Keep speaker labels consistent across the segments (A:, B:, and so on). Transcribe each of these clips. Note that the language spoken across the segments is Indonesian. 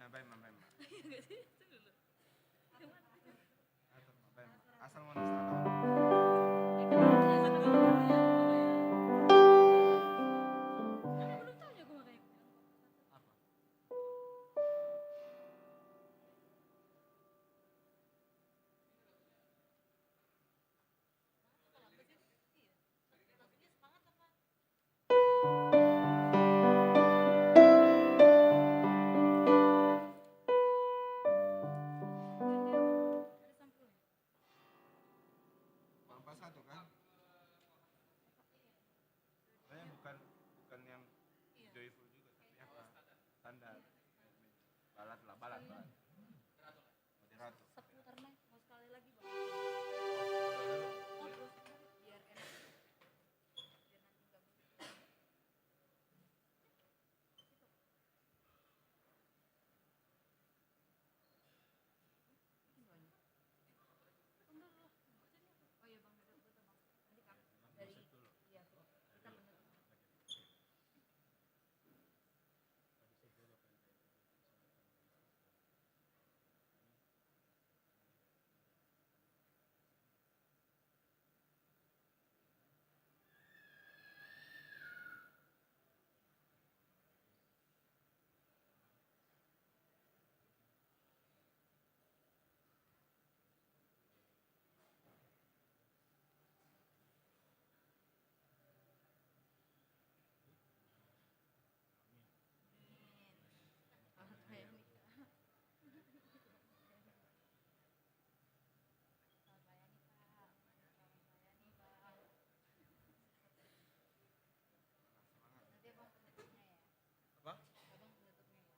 A: mabema mabema.
B: Iya nggak sih? Itu dulu.
A: Atur mabema. Asal mau nastala.
B: Ya kan ada yang ada ya. Aku belum tahu ya gue makanya aku bilang kok.
A: Apa?
B: Kalau apa sih? Iya. Lagunya semangat apa? Ada sampulnya.
A: Pampa satu kan? Saya bukan yang
B: Iya.
A: joyful juga tapi apa? Standar. Balat lah, balat. Moderator.
B: Seputar nih, mau sekali lagi bang.
A: Dulu.
B: Oh terus biar enak. Biar nanti nggak begitu. Bikin banyak. Bang dulu lah. Oh iya bang dulu betul bang. Nanti kak dari iya kita bener. Selamat bayar nikah. Selamat bayar nikah. Selamat bayar nikah. Nanti abang penutupnya ya.
A: Apa?
B: Abang penutupnya ya.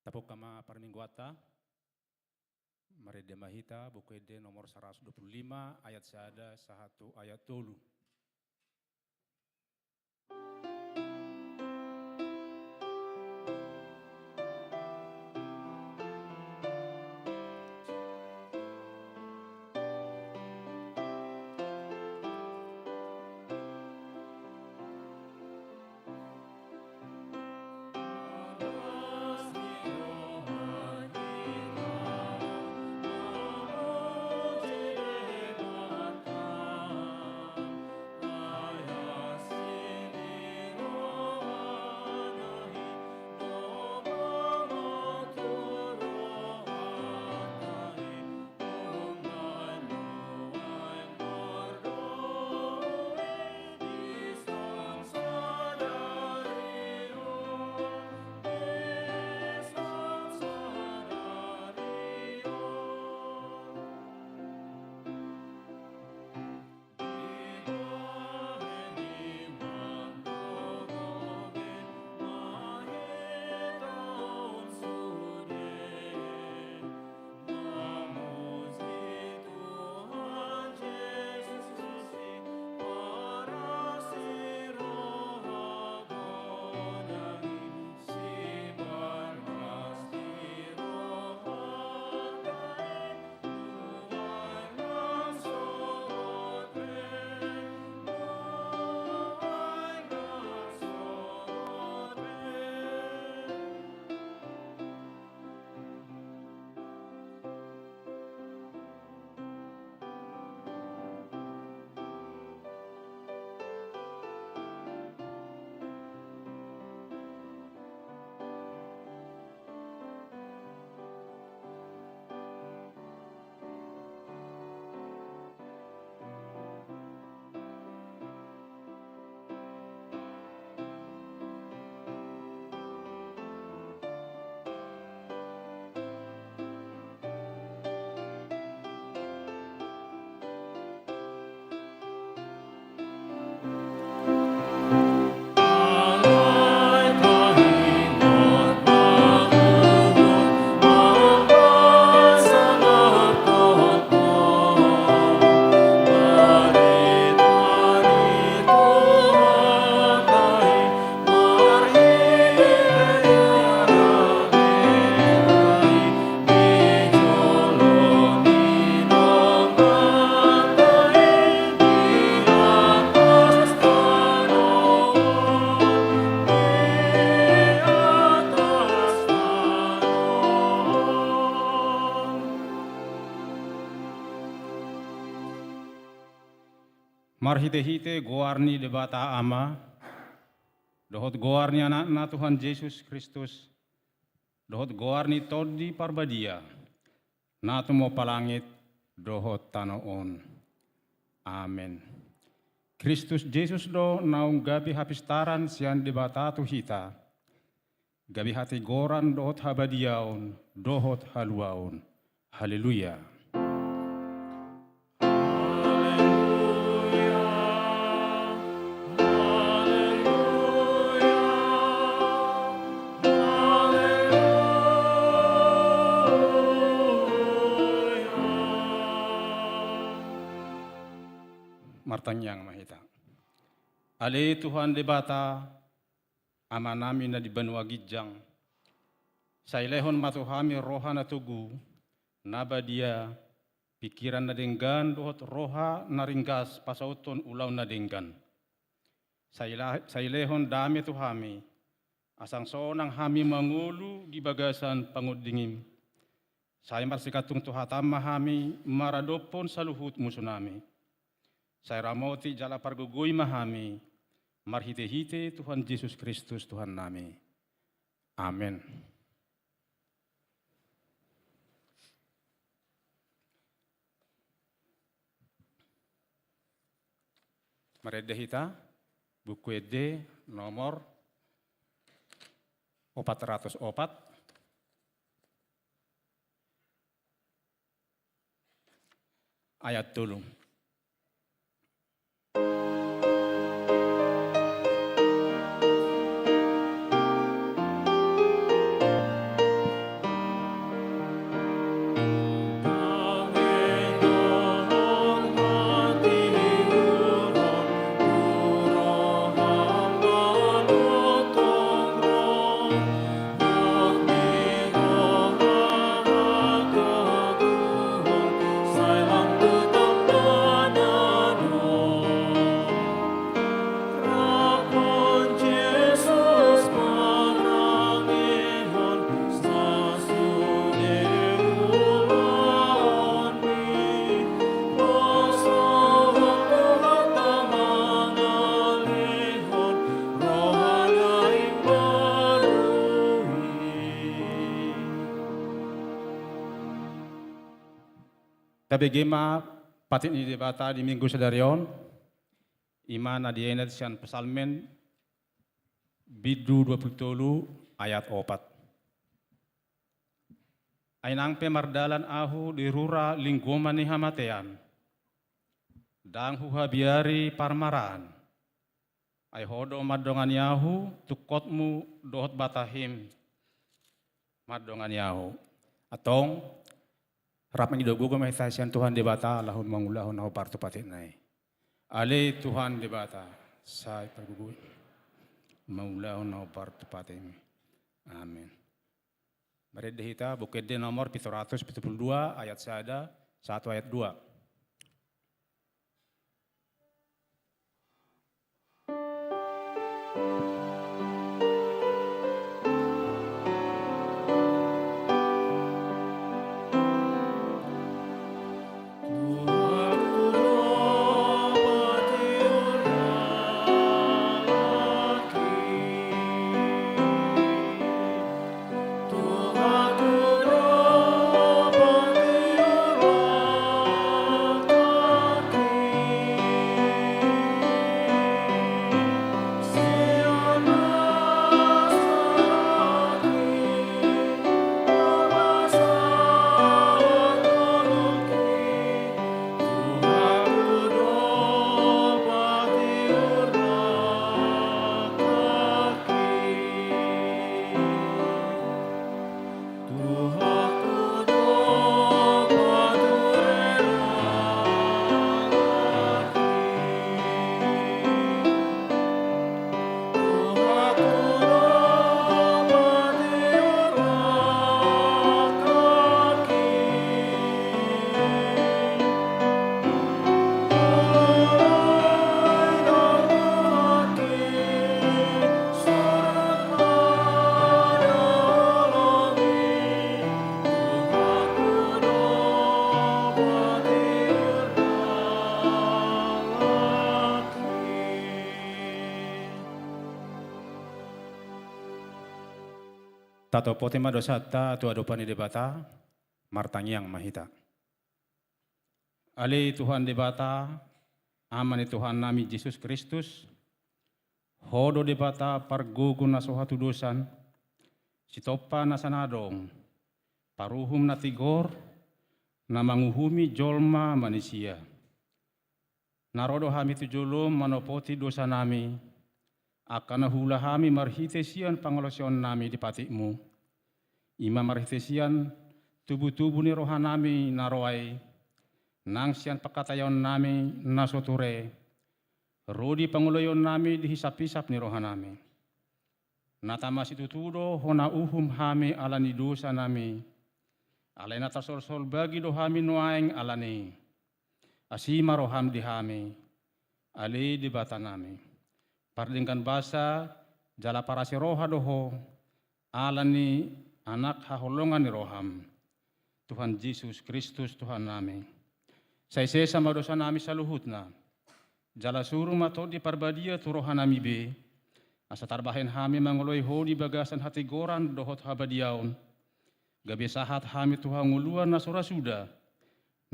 C: Tapos kama parmingguata, Marede Mahita, buku ede nomor 125, ayat 1 ayat 3. Marhite-hite goarni debata ama, dohot goarni anak Tuhan Yesus Kristus, dohot goarni todi parbadia, natu mo palangit, dohot tanoon. Amen. Kristus Yesus do naung gabi hapistaran sian debata tu hita, gabi hati goran dohot habadiaon, dohot haluaon. Haleluya. Martanyang mahita. Ale Tuhan debata ama namin na di banwa gidjang. Sa ilehon matuhami roha na tugu, nabadia pikiran na denggan dohot roha na ringgas pasauton ulaw na denggan. Sa ilehon dami tuhami, asang sonang hami mangulu di bagasan pangudingim. Saya marsikatung tuhatam mahami maradopon sa luhut musuh nami. Saya ramoti jala pargugui mahami, marhite-hite Tuhan Yesus Kristus Tuhan nami. Amin. Marede hita, buku ede nomor 404, ayat 3. kabegema patit ni debata di minggu sedarion, iman adienet sian pesalmen bidu 27 ayat 4. Ainang pemardalan ahu di rura linggoman ni hamatean, dang huhabiari parmaran, ay hodo madongan yahu tukotmu dohot batahim madongan yahu. Atong rap mengidogugo may tasian Tuhan di bata lahun mangulahun ako parto patit nai. Ale Tuhan di bata sa ipagugui mangulahun ako parto patit. Amin. Mari dihita bukit di nomor 772 ayat sada 1 ayat 2. Tato potema dosata tu adopani debata martangiang mahita. Ali Tuhan debata amani Tuhan nami Yesus Kristus hodo debata pargugun na sohatu dosan sitopa na sanadong paruhum na tigor na manguhumi jolma manusia. Narodo hami tujulum manopoti dosa nami akan hula hami marhitesian pangolosion nami di patikmu. Ima marhitesian tubuh-tubuh ni roha nami naroai, nangsian pakatayon nami nasoture, rodi panguloyon nami dihisap-hisap ni roha nami. Natamas itutudo hona uhum hami alani dosa nami, alay natasol-sol bagi do hami nuaeng alani, asima roham di hami, alay di bata nami. Pardingkan basa jala parasi roha doho alani anak haholongan ni roham Tuhan Yesus Kristus Tuhan nami. Saise sama dosa nami saluhutna jala suruh mato di parbadia tu roha nami be asa tarbahen hami mangoloi ho di bagasan hati goran dohot habadiaon gabe sahat hami Tuhan nguluan nasura suda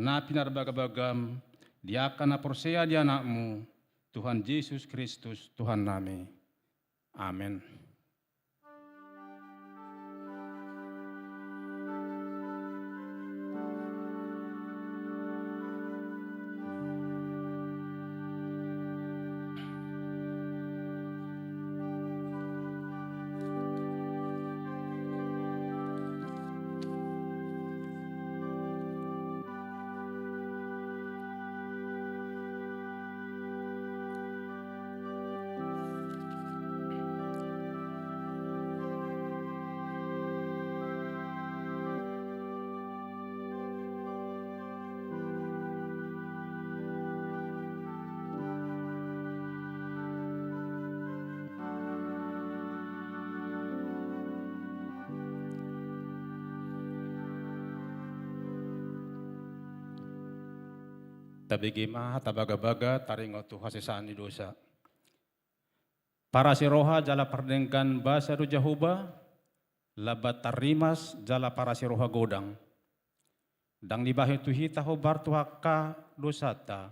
C: na pinar bagabagam diakan na porsea di anakmu Tuhan Yesus Kristus Tuhan nami. Amin. Tabigima tabagabaga taringo tu hasisaan ni dosa. Para si roha jala pardengkan basa do Jahuba, labat tarimas jala para si roha godang. dang dibahe tuhi taho bartuaka dosata,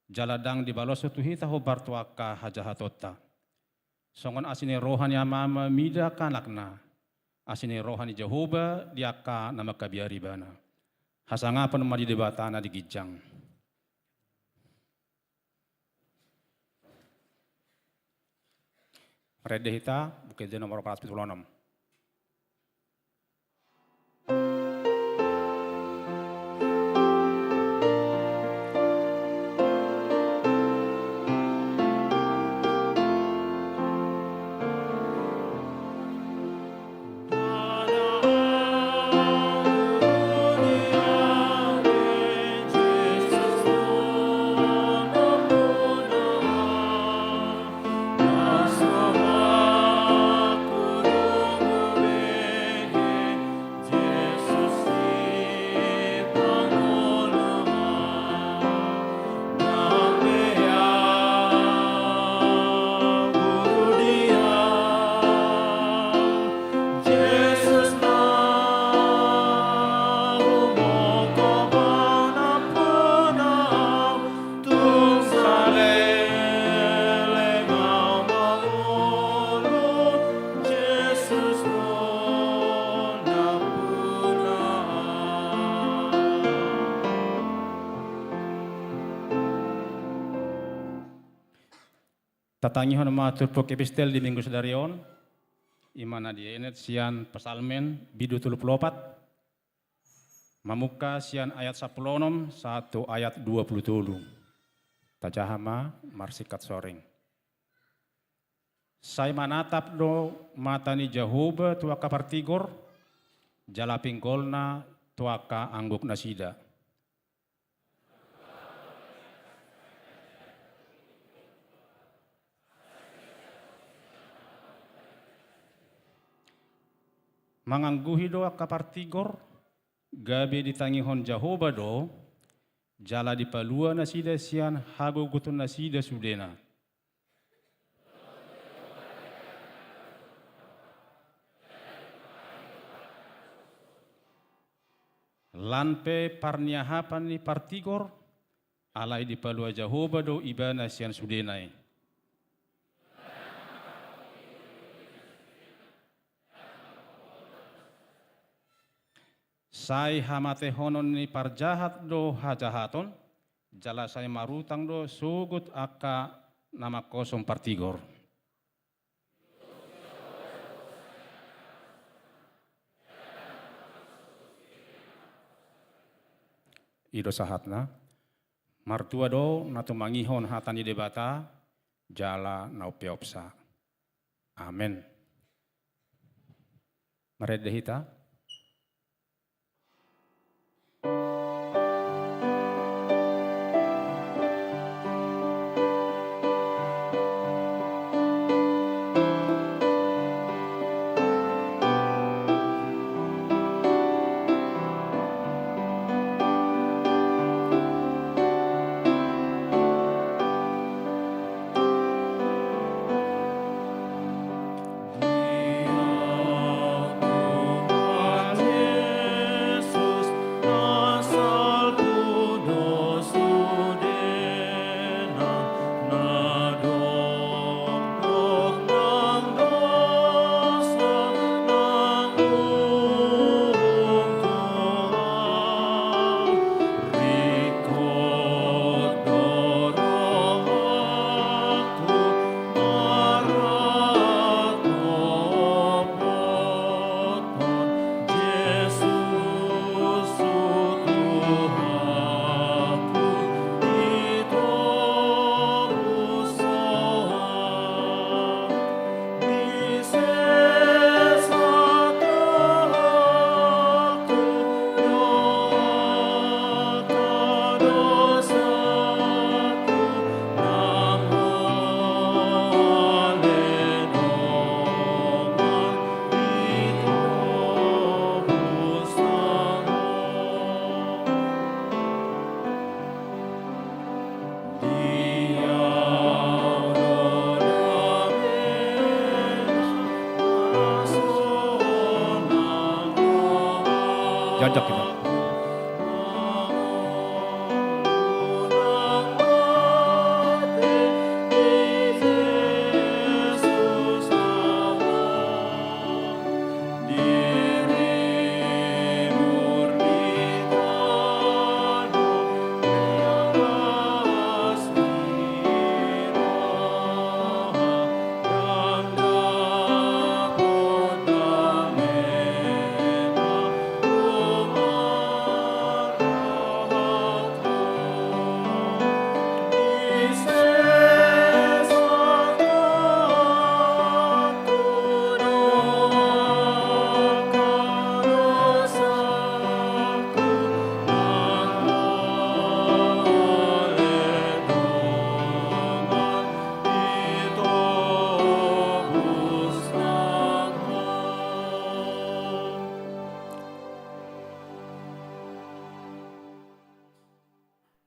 C: jaladang dibaloso tuhi taho bartuaka hajahatota. Songon asine rohani amama mida kanakna, asine rohani Jehovah diaka nama kabiaribana. Hasangapan madi debatana di gijang. Redehita bukit nomor 476. Tatangihon matur pok epistel di minggu sedarion, imana di enet sian pesalmen bidu 34, mamuka sian ayat 10 satu ayat 27. Tajahama marsikat soreng. Sai manatap do matani Jehovah tuaka partigor, jala pinggolna tuaka angguk nasida. Mangangguhi doa kapartigor, gabe ditangihon Jehovah do, jala dipalua nasida sian hago gutun nasida sudena. Lanpe parniahapan ni partigor, alai dipalua Jehovah do ibana sian sudenai. Sai hamate honon ni parjahat do hajahaton, jala sai marutang do sugut aka nama kosong partigor. Ido sahatna, martua do natu mangihon hatani debata, jala naupeopsa. Amen. Meredehita. Jajak kita.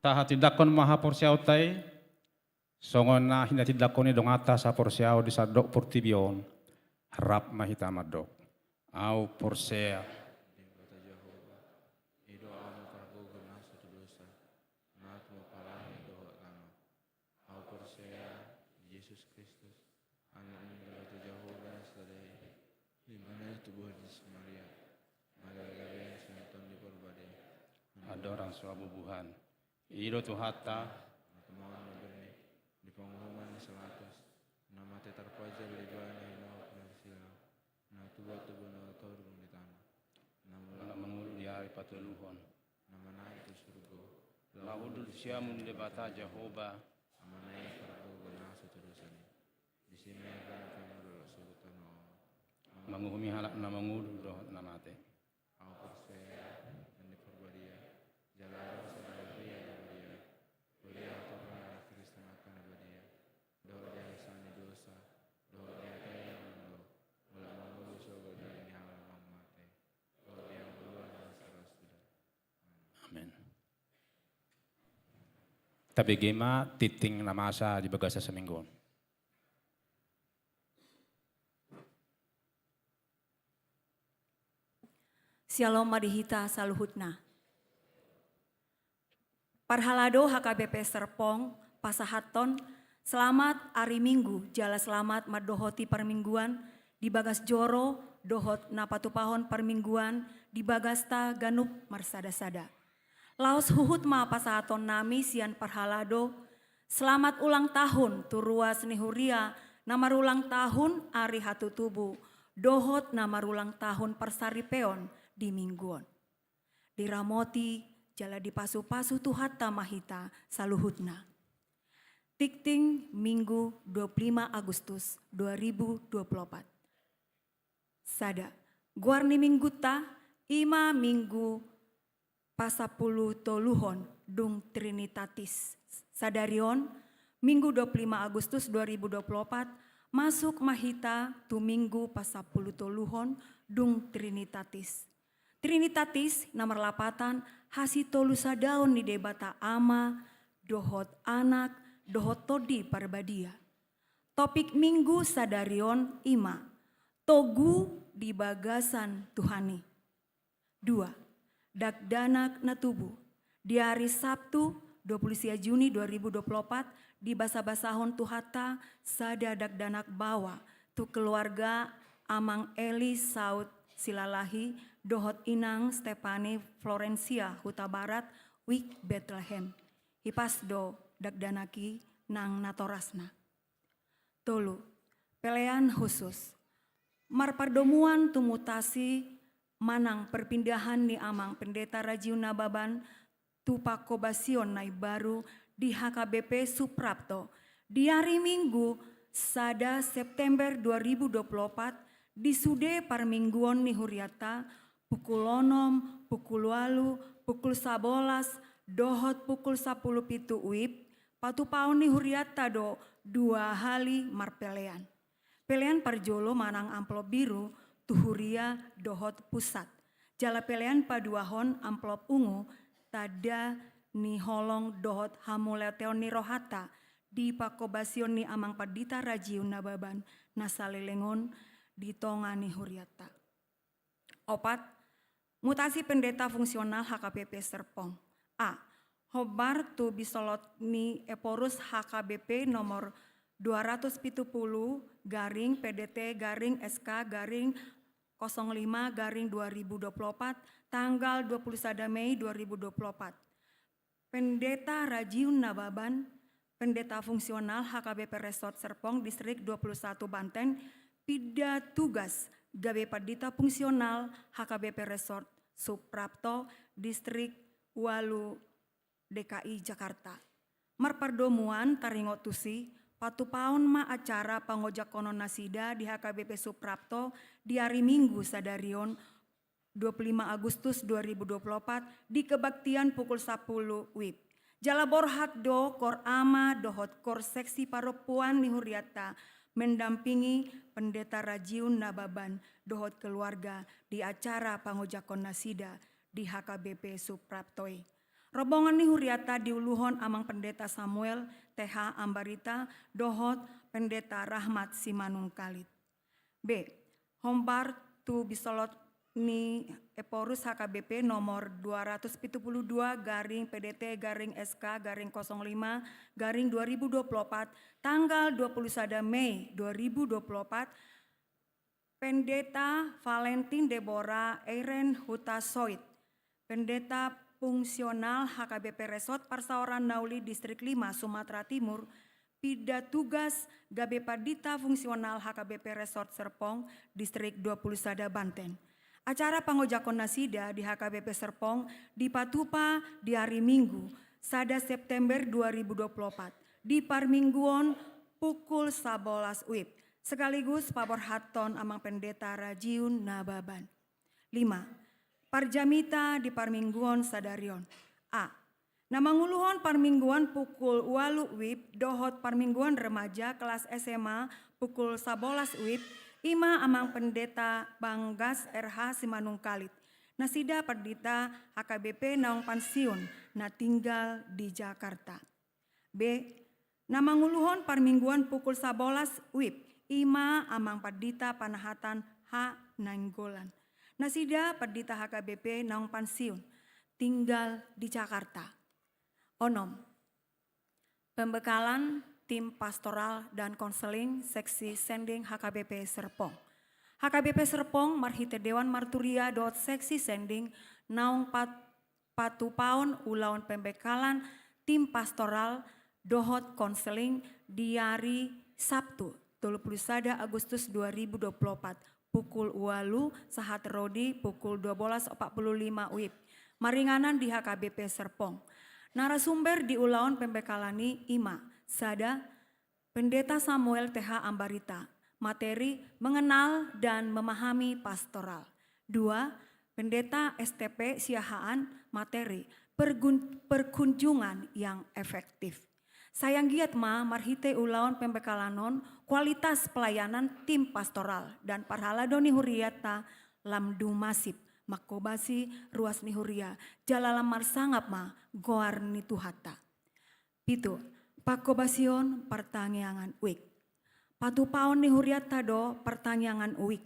C: Taha tidakon maha porsiao tai, songon na hina tidakon dong atas sa porsiao di sadok portibion, harap mahita madok. Au porsea.
A: Kata Jehovah, ido amo paragogo naso tu dosa, nat mo palami doa lama. Au persea Yesus Kristus, anak kata Jehovah sadai, di mana tubuh Yesus Maria, magagabe santon di perbade.
C: Ada orang suabubuhan. Ido tu hatta,
A: Kemauan memberi di pengumuman selatus, nama tetar pajar di bawah hina silau, na tubuh tubuh na turun di tanah,
C: na mangulu di hari patuluhon.
A: nama naik ke surga.
C: Lahudul siamun debata Jehovah,
A: Amanai paragogo naso tu dosa ni. Di sini kan kamu dulu sebutan
C: manguhumi halak na mangulu doh namate.
A: au persea dan di perbadia, jalan sebagai dia, kuliah torna Kristen akan dia, doa dia sani dosa, doa dia kaya mando, mula mangulu surga dari halam mate, doa dia keluar saras sudah.
C: Amin. Tapi gema titing namasa di bagasa semingguan.
B: Shalom madihita saluhutna. Parhalado HKBP Serpong, Pasahaton, selamat hari Minggu, jala selamat madohoti permingguan, di bagas joro, dohot napatupahon permingguan, di bagasta ganup marsada-sada. Laos huhut ma pasahaton nami sian parhalado, selamat ulang tahun turua senihuria, namarulang tahun ari hatu tubuh, dohot namarulang tahun persaripeon di mingguan. Diramoti jala dipasu-pasu tuhata mahita saluhutna. Tikting Minggu 25 Agustus 2024. Sada, guarni minggu ta, ima minggu pasapulu toluhon dung Trinitatis. Sadarion, Minggu 25 Agustus 2024, masuk mahita tu minggu pasapulu toluhon dung Trinitatis. Trinitatis nomor 8 hasitolu sadaon di debata ama, dohot anak, dohot todi parbadia. Topik minggu sadarion ima, togu di bagasan Tuhani. 2. Dakdanak na tubuh. Di hari Sabtu 20 Juni 2024 di basa-basahon tuhata sada dakdanak bawa tu keluarga Amang Eli Saud Silalahi dohot inang Stefani Florencia Huta Barat Wik Bethlehem. Hipasdo dakdanaki nang natorasna. Tolu, pelean khusus. Marpardomuan tumutasi manang perpindahan ni Amang Pendeta Rajiun Nababan tu Pakobasion Nai Baru di HKBP Suprapto di hari Minggu sada September 2024 di sude parmingguon ni Huriata pukul 6, pukul 8, pukul 11, dohot pukul 10 pitu uip patu paon ni Huriata do 2 hali marpelean. Pelean parjolo manang amplop biru tuhuria dohot pusat. Jala pelean paduahon amplop ungu tada ni holong dohot hamuleteon ni rohata di pakobasion ni Amang Padita Rajiun Nababan nasalelengon di tonga ni Huriata. 4. Mutasi pendeta fungsional HKBP Serpong. A. Hobar tu bisolot ni Eporus HKBP nomor 270 garing PDT garing SK garing 05 garing 2024 tanggal 21 Mei 2024. Pendeta Rajiun Nababan, pendeta fungsional HKBP Resort Serpong Distrik 21 Banten, pida tugas gawe padita fungsional HKBP Resort Suprapto Distrik Walu DKI Jakarta. Marpardomuan taringot tusi patu paon ma acara pangojak konon nasida di HKBP Suprapto di hari Minggu sadarion 25 Agustus 2024 di kebaktian pukul 10 WIB. Jala borhat do kor ama dohot kor seksi paropuan ni Huriata mendampingi pendeta Rajiun Nababan dohot keluarga di acara pangojakon nasida di HKBP Supraptoi.
D: Rombongan ni huriata diuluhon amang pendeta Samuel TH Ambarita dohot pendeta Rahmat Simanungkalit. B. Hombar tu bisolot ni Eporus HKBP nomor 272 garing PDT garing SK garing 05 garing 2024 tanggal 21 Mei 2024 Pendeta Valentin Deborah Eiren Hutasoit, Pendeta Fungsional HKBP Resort Parsaoran Nauli Distrik 5 Sumatera Timur, Pida Tugas Gabe Padita Fungsional HKBP Resort Serpong Distrik 21 Banten. Acara pangojakon nasida di HKBP Serpong di Patupa di hari Minggu, 1 September 2024, di Parmingguon pukul 11 WIB. Sekaligus pabor haton amang pendeta Rajiun Nababan. 5. Parjamita di Parmingguon Sadarion. A. Namanguluhon Parmingguon pukul 8 WIB dohot Parmingguon remaja kelas SMA pukul 11 WIB. Ima amang pendeta Banggas RH Simanungkalit. Nasida perdita HKBP naong pensiun na tinggal di Jakarta. B. Namanguluhon Parmingguon pukul 11 WIB. Ima amang perdita panahatan H. Nainggolan. Nasida perdita HKBP naong pensiun tinggal di Jakarta. Onom. Pembekalan tim pastoral dan konseling seksi sending HKBP Serpong. HKBP Serpong marhite Dewan Marturia dot seksi sending naung patupaon ulawan pembekalan tim pastoral dohot konseling di hari Sabtu 21 Agustus 2024 pukul 8 sahat rodi pukul 12.45 WIB. Maringanan di HKBP Serpong. Narasumber di ulawan pembekalani Ima Sada Pendeta Samuel TH Ambarita. Materi mengenal dan memahami pastoral. 2. Pendeta STP Siahaan. Materi perkunjungan yang efektif. Sayang giat marhite ulawan pembekalanon kualitas pelayanan tim pastoral dan parhala doni huriata lamdu masip makobasi ruas ni huria jalalam marsangap goar ni tuhata. Pitu. Pakobasion pertanyaan uik. Patupaon ni huriata do pertanyaan uik.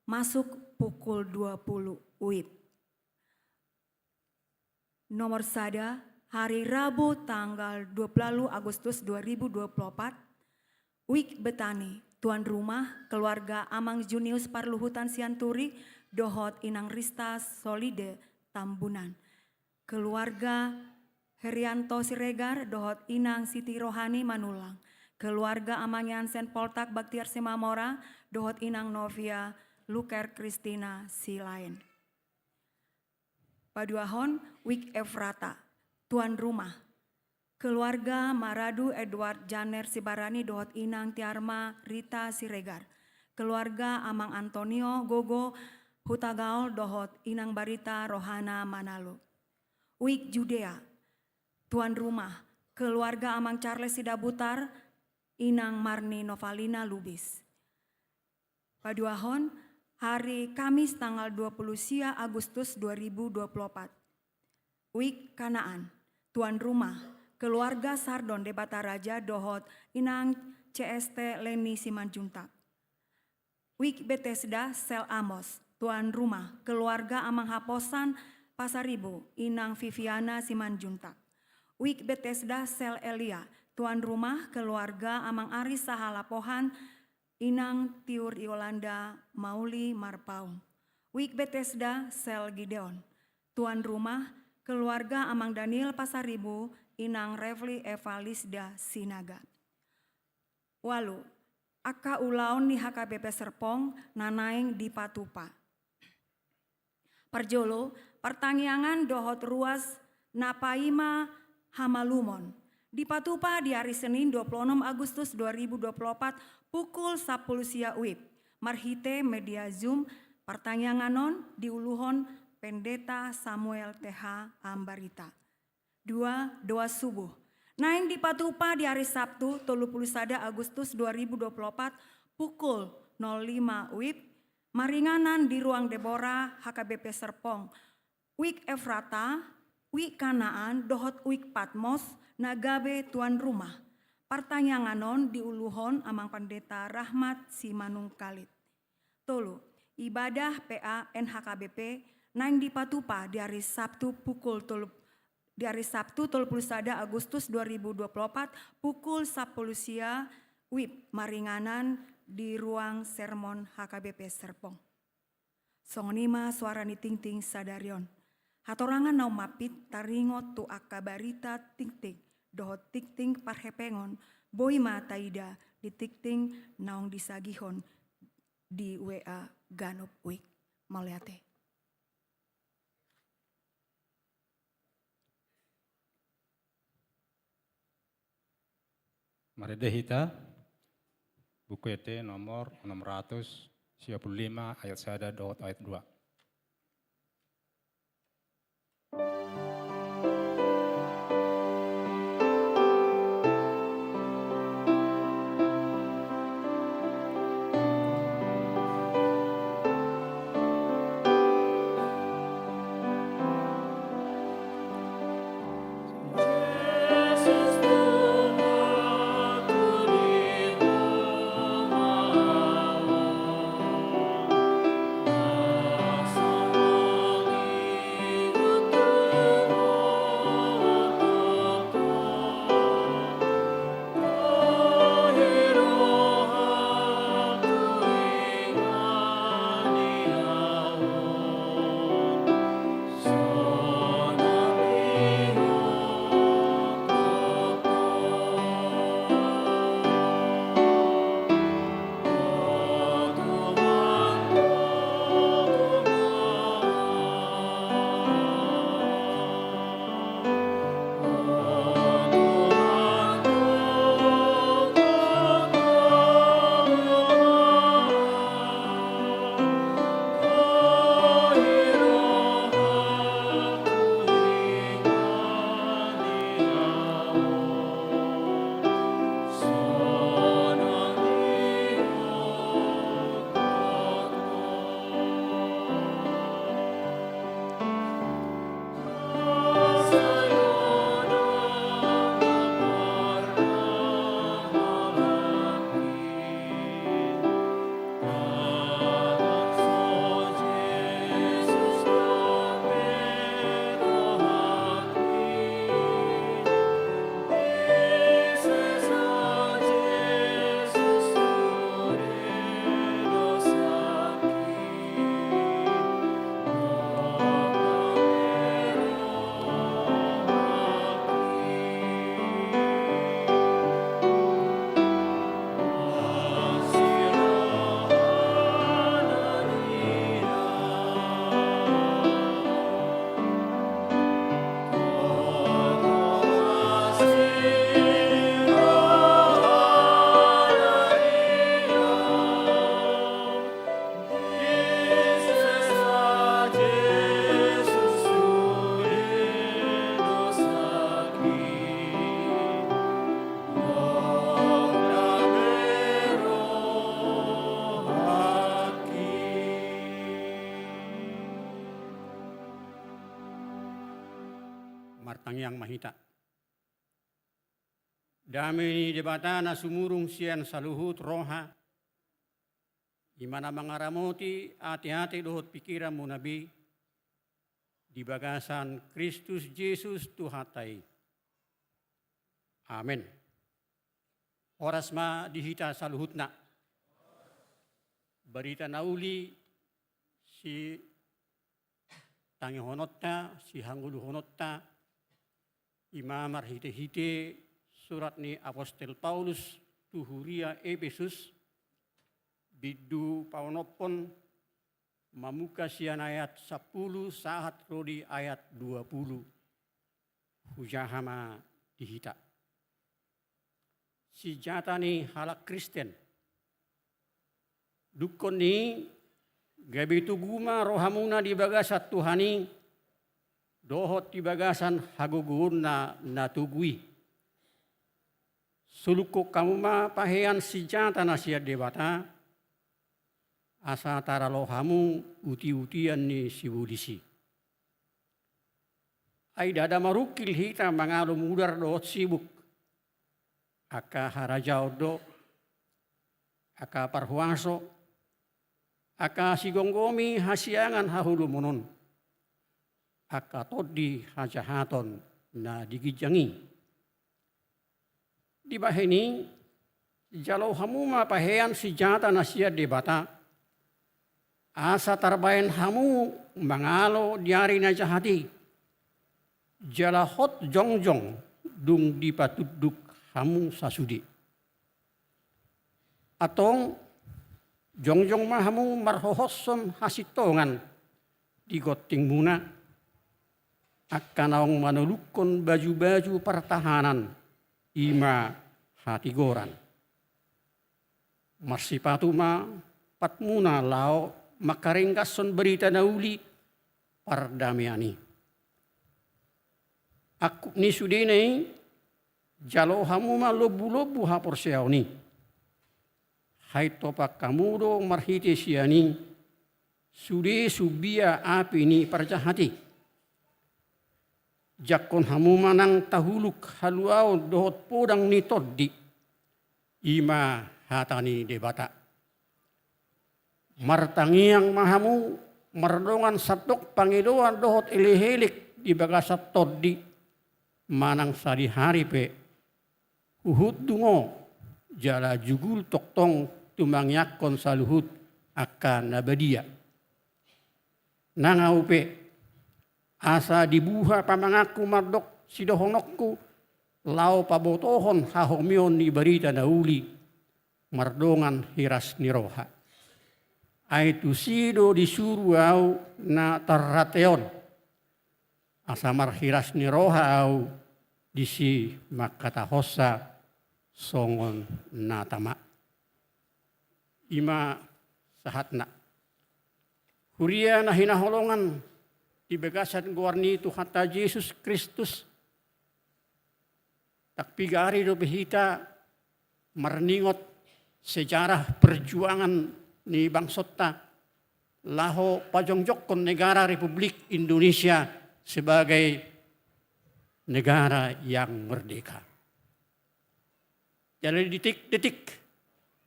D: Masuk pukul 20 WIB. Nomor sada hari Rabu tanggal 20 Agustus 2024. WIK Betani, tuan rumah keluarga Amang Junius Parluhutan Sianturi, dohot Inang Rista Solide Tambunan. Keluarga Herianto Siregar, dohot Inang Siti Rohani Manulang. Keluarga Amang Yansen Poltak Baktiar Simamora, dohot Inang Novia Luker Kristina Silain. Paduahon WIK Efrata, tuan rumah. Keluarga Maradu Edward Janer Sibarani dohot Inang Tiarma Rita Siregar. Keluarga Amang Antonio Gogo Hutagaol dohot Inang Barita Rohana Manalo. WIK Judea, tuan rumah. Keluarga Amang Charles Sidabutar Inang Marni Novalina Lubis. Paduahon hari Kamis tanggal 20 Agustus 2024. WIK Kanaan, tuan rumah. Keluarga Sardon de Bataraja dohot Inang CST Leni Simanjuntak. WIK Bethesda Sel Amos, tuan rumah. Keluarga Amang Haposan Pasaribu Inang Viviana Simanjuntak. WIK Bethesda Sel Elia, tuan rumah. Keluarga Amang Aris Sahalapohan Inang Tiur Yolanda Mauli Marpaung. WIK Bethesda Sel Gideon, tuan rumah. Keluarga Amang Daniel Pasaribu Inang Refli Evalisda Sinaga. Walu, aka ulaun ni HKBP Serpong nanaing di Patupa. Parjolo, pertanyaan dohot ruas Napaima Hamalumon. Di Patupa di hari Senin 26 Agustus 2024 pukul 10 WIB. Marhite media Zoom pertanyaannon diuluhon Pendeta Samuel TH Ambarita. 2. Doa subuh. Naing di Patupa di hari Sabtu 31 Agustus 2024 pukul 05 WIB. Maringanan di ruang Deborah HKBP Serpong. WIK Efrata Wik Kanaan dohot wik Patmos nagabe tuan rumah. Pertanyaanganon diuluhon amang pendeta Rahmat Simanung Kalit. Tolu, ibadah PA NHKBP naing dipatupa di hari Sabtu di hari Sabtu 31 Agustus 2024 pukul 10 sia WIB Maringanan di ruang sermon HKBP Serpong. Songonima suara ni ting-ting sadarion. Hatorangan nau mapit taringot tu akabarita ting-ting dohot ting-ting parhepengon boima taida di ting-ting naong disagihon di WA Ganup Wik. Maliate.
C: Mari dehita buku ET nomor 655 ayat 1 dot ayat 2.
E: Martang yang mahita. Dami debata na sumurung sian saluhut roha. Imana mangaramoti hati-hati dohot pikiran mu nabi. Di bagasan Kristus Yesus Tuhatai. Amin. Oras ma dihita saluhutna. Berita nauli si tangi honotta, si hanggulu honotta, imamar hite-hite surat ni Apostel Paulus tuhuria Efesus bidu paunopon mamuka sian ayat 10 saat rodi ayat 20 hujahama dihita. Si jata ni halak Kristen dukon ni gabi tuguma rohamuna di bagasat Tuhani dohot di bagasan hagugun na natugui. Suluko kamuma pahean si jata na siya debata asa tara lohamu uti-utian ni si budisi. ay dada marukil hita mangalo mudar doot sibuk. Aka harajaw do, aka parhuaso, aka sigonggomi hasiangan hahulumonon. Aka todi hajahaton na digijangi. Di bahini, jalo hamu mapahean si jata na siya debata, asa tarbayan hamu mangalo diari na jahati, jala hot jongjong dung dipatuduk hamu sasudi. Atong jongjong mahamu marhohosom hasitongan di goting muna, akanaong manulukon baju-baju pertahanan ima hatigoran. Marsipatuma patmuna lao makaringkason berita nauli pardamiani. Aku ni sudinei jalo hamu ma lobu-lobu hapor siauni. Hai topak kamudo marhite siani sude subia api ni parjahati. Jakon hamu manang tahuluk haluau dohot podang ni toddi. Ima hatani debata. Martangiang mahamu mardongan satok pangidoan dohot elehelik di bagasat toddi. Manang sari hari pe. Uhud dungo jala jugul toktong tumangyakon saluhut akan nabadia. Nangau pe asa dibuha pamangaku mardok sidohonokku lau pabotohon hahomion ni berita nauli mardongan hiras niroha. Aitu sido disuruh au na tarrateon asamar hiras niroha au disi makatahosa songon natama. Ima sahatna. Huria na hinaholongan di bagasan guarni Tuhan ta Yesus Kristus. Takpigari do behita marningot sejarah perjuangan ni bangsota laho pajongjokon negara Republik Indonesia sebagai negara yang merdeka. Jadi detik-detik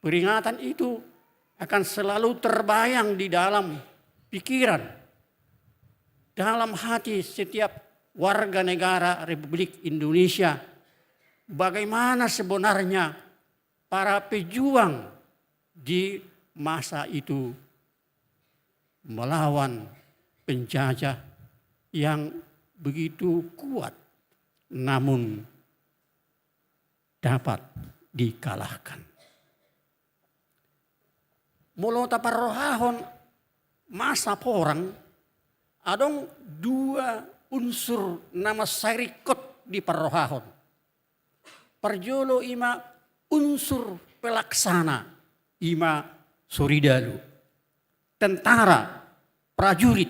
E: peringatan itu akan selalu terbayang di dalam pikiran, dalam hati setiap warga negara Republik Indonesia. Bagaimana sebenarnya para pejuang di masa itu melawan penjajah yang begitu kuat namun dapat dikalahkan. Mula taparrohahon masa porang adong dua unsur nama sarikot di parrohahon. Parjolo ima unsur pelaksana ima suridalu. Tentara, prajurit.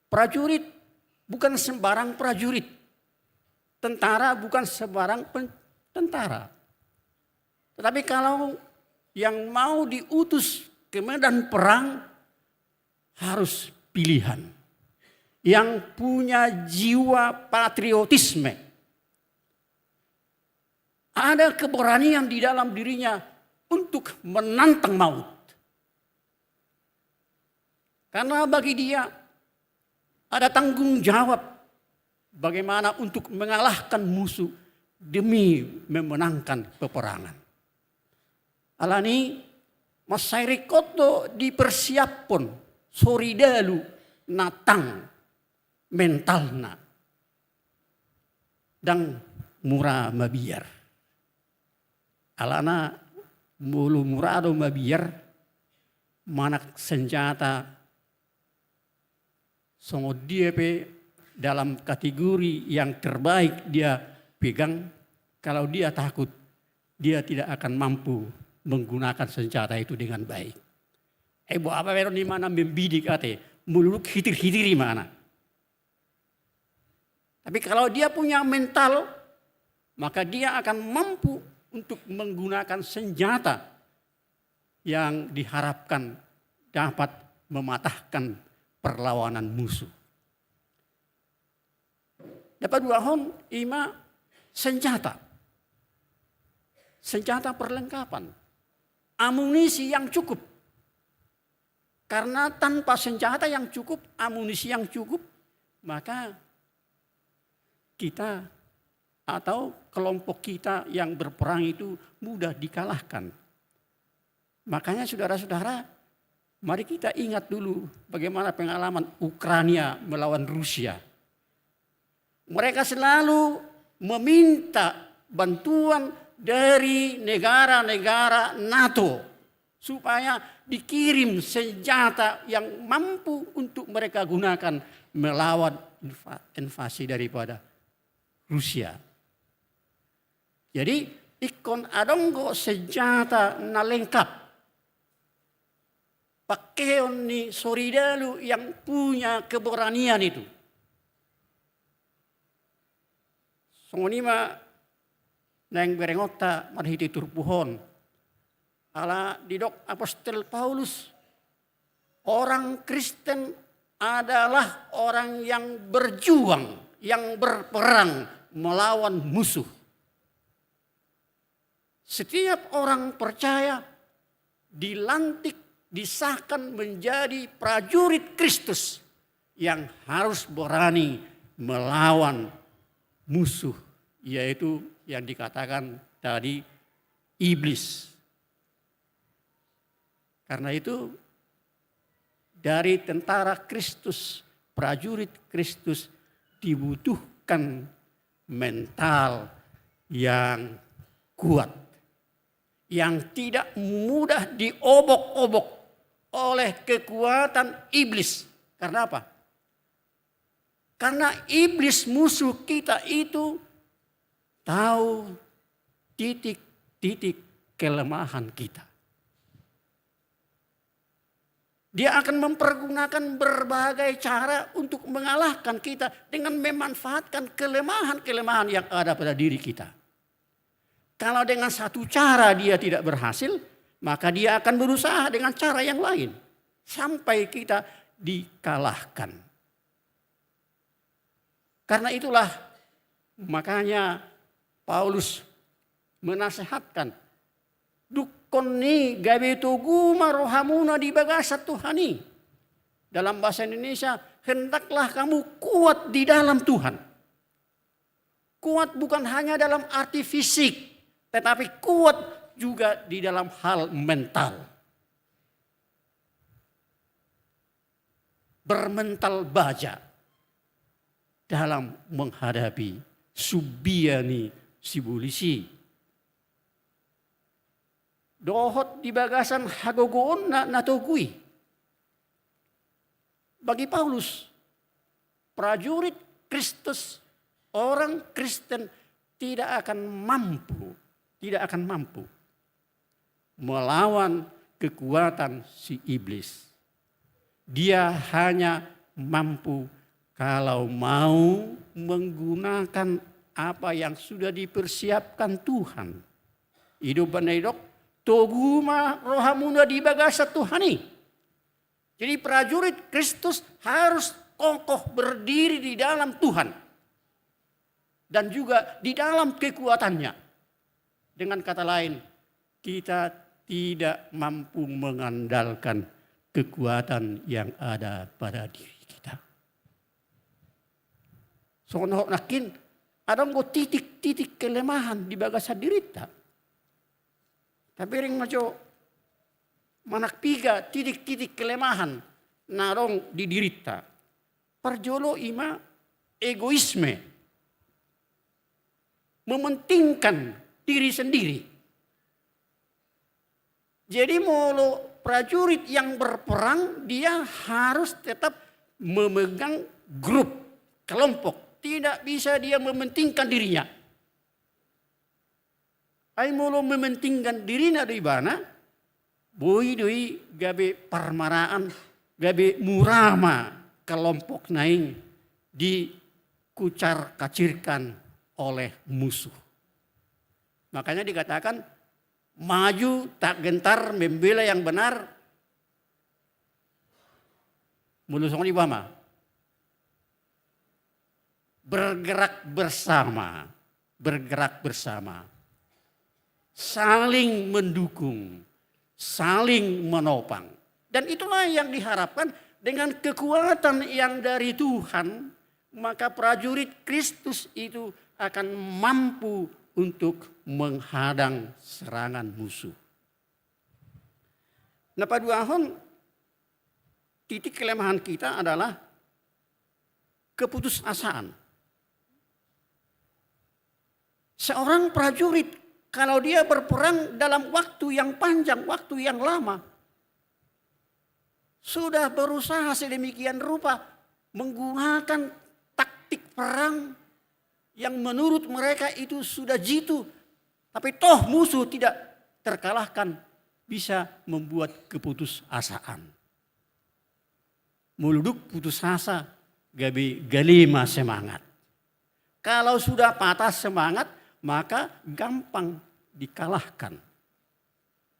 E: Prajurit bukan sembarang prajurit. Tentara bukan sembarang tentara. Tetapi kalau yang mau diutus ke medan perang harus pilihan. Yang punya jiwa patriotisme. Ada keberanian di dalam dirinya untuk menantang maut. Karena bagi dia ada tanggung jawab bagaimana untuk mengalahkan musuh demi memenangkan peperangan. Alani masairikoto dipersiapkan soridalu natang mentalna dan murah mabiar. Alana mulu murado mabiar manak senjata songo dia pe dalam kategori yang terbaik dia pegang. Kalau dia takut, dia tidak akan mampu menggunakan senjata itu dengan baik. Buat apa meron di mana membidik ate, muluk hitir-hitiri mana. Tapi kalau dia punya mental, maka dia akan mampu untuk menggunakan senjata yang diharapkan dapat mematahkan perlawanan musuh. Dapat dua hon ima senjata. Senjata perlengkapan. Amunisi yang cukup. Karena tanpa senjata yang cukup, amunisi yang cukup, maka kita atau kelompok kita yang berperang itu mudah dikalahkan. Makanya saudara-saudara, mari kita ingat dulu bagaimana pengalaman Ukraina melawan Rusia. Mereka selalu meminta bantuan dari negara-negara NATO supaya dikirim senjata yang mampu untuk mereka gunakan melawan invasi daripada Rusia. Jadi ikon adonggo senjata na lengkap. Pakeon ni Soridalu yang punya keberanian itu. Songonima nang berengota marhiti turpuhon. Ala didok Apostol Paulus. Orang Kristen adalah orang yang berjuang, yang berperang melawan musuh. Setiap orang percaya dilantik, disahkan menjadi prajurit Kristus yang harus berani melawan musuh, yaitu yang dikatakan tadi iblis. Karena itu dari tentara Kristus, prajurit Kristus dibutuhkan mental yang kuat, yang tidak mudah diobok-obok oleh kekuatan iblis. Karena apa? Karena iblis musuh kita itu tahu titik-titik kelemahan kita. Dia akan mempergunakan berbagai cara untuk mengalahkan kita dengan memanfaatkan kelemahan-kelemahan yang ada pada diri kita. Kalau dengan satu cara dia tidak berhasil, maka dia akan berusaha dengan cara yang lain. Sampai kita dikalahkan. Karena itulah makanya Paulus menasihatkan. Dukon ni gabe tugu marohamuna di bagasa Tuhani. Dalam bahasa Indonesia, hendaklah kamu kuat di dalam Tuhan. Kuat bukan hanya dalam arti fisik, tetapi kuat juga di dalam hal mental. Bermental baja dalam menghadapi subiani sibulisi. Dohot di bagasan hagogoon na natugui. Bagi Paulus, prajurit Kristus, orang Kristen tidak akan mampu melawan kekuatan si iblis. Dia hanya mampu kalau mau menggunakan apa yang sudah dipersiapkan Tuhan. Hidup banedok toguma rohamuna di bagasa Tuhani. Jadi prajurit Kristus harus kokoh berdiri di dalam Tuhan. Dan juga di dalam kekuatannya. Dengan kata lain, kita tidak mampu mengandalkan kekuatan yang ada pada diri kita. So nakin, ada titik-titik kelemahan di bagasa diri kita. Tapi ring maco manakpiga titik-titik kelemahan narong di dirita. Parjolo ima egoisme. Mementingkan diri sendiri. Jadi molo prajurit yang berperang dia harus tetap memegang grup, kelompok. Tidak bisa dia mementingkan dirinya. Ay molo mementingkan dirinya dari mana? Boy doi gabe parmaraan, gabe murama kelompok naing dikucar kacirkan oleh musuh. Makanya dikatakan maju tak gentar membela yang benar. Mulusong di bama. bergerak bersama, saling mendukung, saling menopang. Dan itulah yang diharapkan dengan kekuatan yang dari Tuhan, maka prajurit Kristus itu akan mampu untuk menghadang serangan musuh. Nah, Pak Duahon, titik kelemahan kita adalah keputusasaan. Seorang prajurit kalau dia berperang dalam waktu yang panjang, waktu yang lama, sudah berusaha sedemikian rupa menggunakan taktik perang yang menurut mereka itu sudah jitu, tapi toh musuh tidak terkalahkan, bisa membuat keputusasaan. Muluduk putus asa, galima semangat. Kalau sudah patah semangat, maka gampang dikalahkan.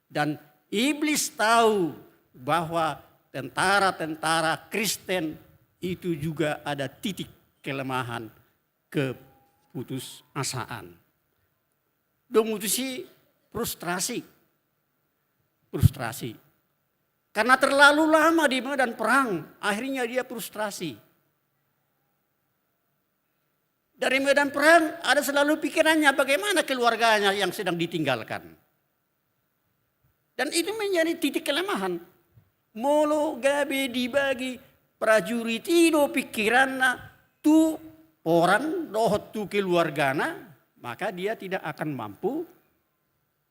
E: Dan iblis tahu bahwa tentara-tentara Kristen itu juga ada titik kelemahan, keputusasaan. Domutusi frustrasi. Karena terlalu lama di medan perang, akhirnya dia frustrasi. Dari medan perang ada selalu pikirannya bagaimana keluarganya yang sedang ditinggalkan. Dan itu menjadi titik kelemahan. Molo gabe dibagi prajurit itu pikiranna tu orang dohot tu keluargana, maka dia tidak akan mampu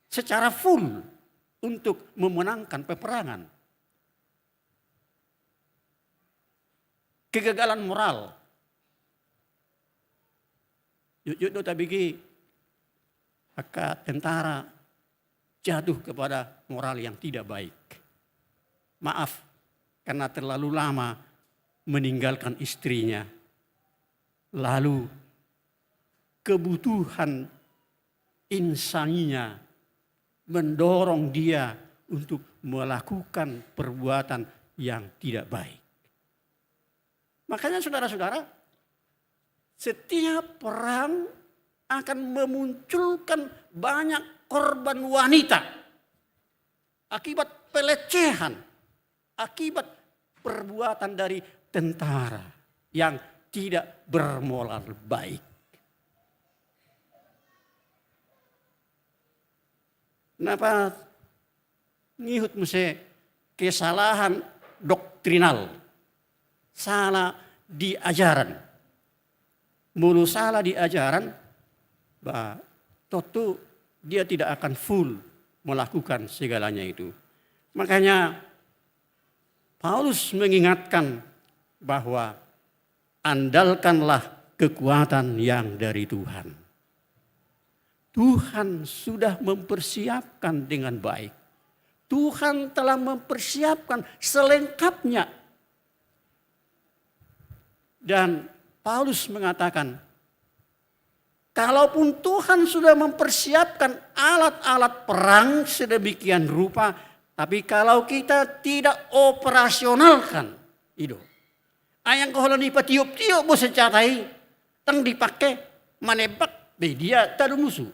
E: secara full untuk memenangkan peperangan. Kegagalan moral. Yuk tabigi maka tentara jatuh kepada moral yang tidak baik. Maaf karena terlalu lama meninggalkan istrinya. Lalu kebutuhan insaninya mendorong dia untuk melakukan perbuatan yang tidak baik. Makanya saudara-saudara, setiap perang akan memunculkan banyak korban wanita akibat pelecehan, akibat perbuatan dari tentara yang tidak bermoral baik. Kenapa ngihut mesti kesalahan doktrinal, salah di ajaran. Mulu salah di ajaran, tentu dia tidak akan full melakukan segalanya itu. Makanya Paulus mengingatkan bahwa andalkanlah kekuatan yang dari Tuhan. Tuhan sudah mempersiapkan dengan baik. Tuhan telah mempersiapkan selengkapnya. Dan Paulus mengatakan, kalaupun Tuhan sudah mempersiapkan alat-alat perang sedemikian rupa, tapi kalau kita tidak operasionalkan, itu. Ayang koholoni patiup-tiup bo senjatai, tang dipakai menembak, dia tak ada musuh.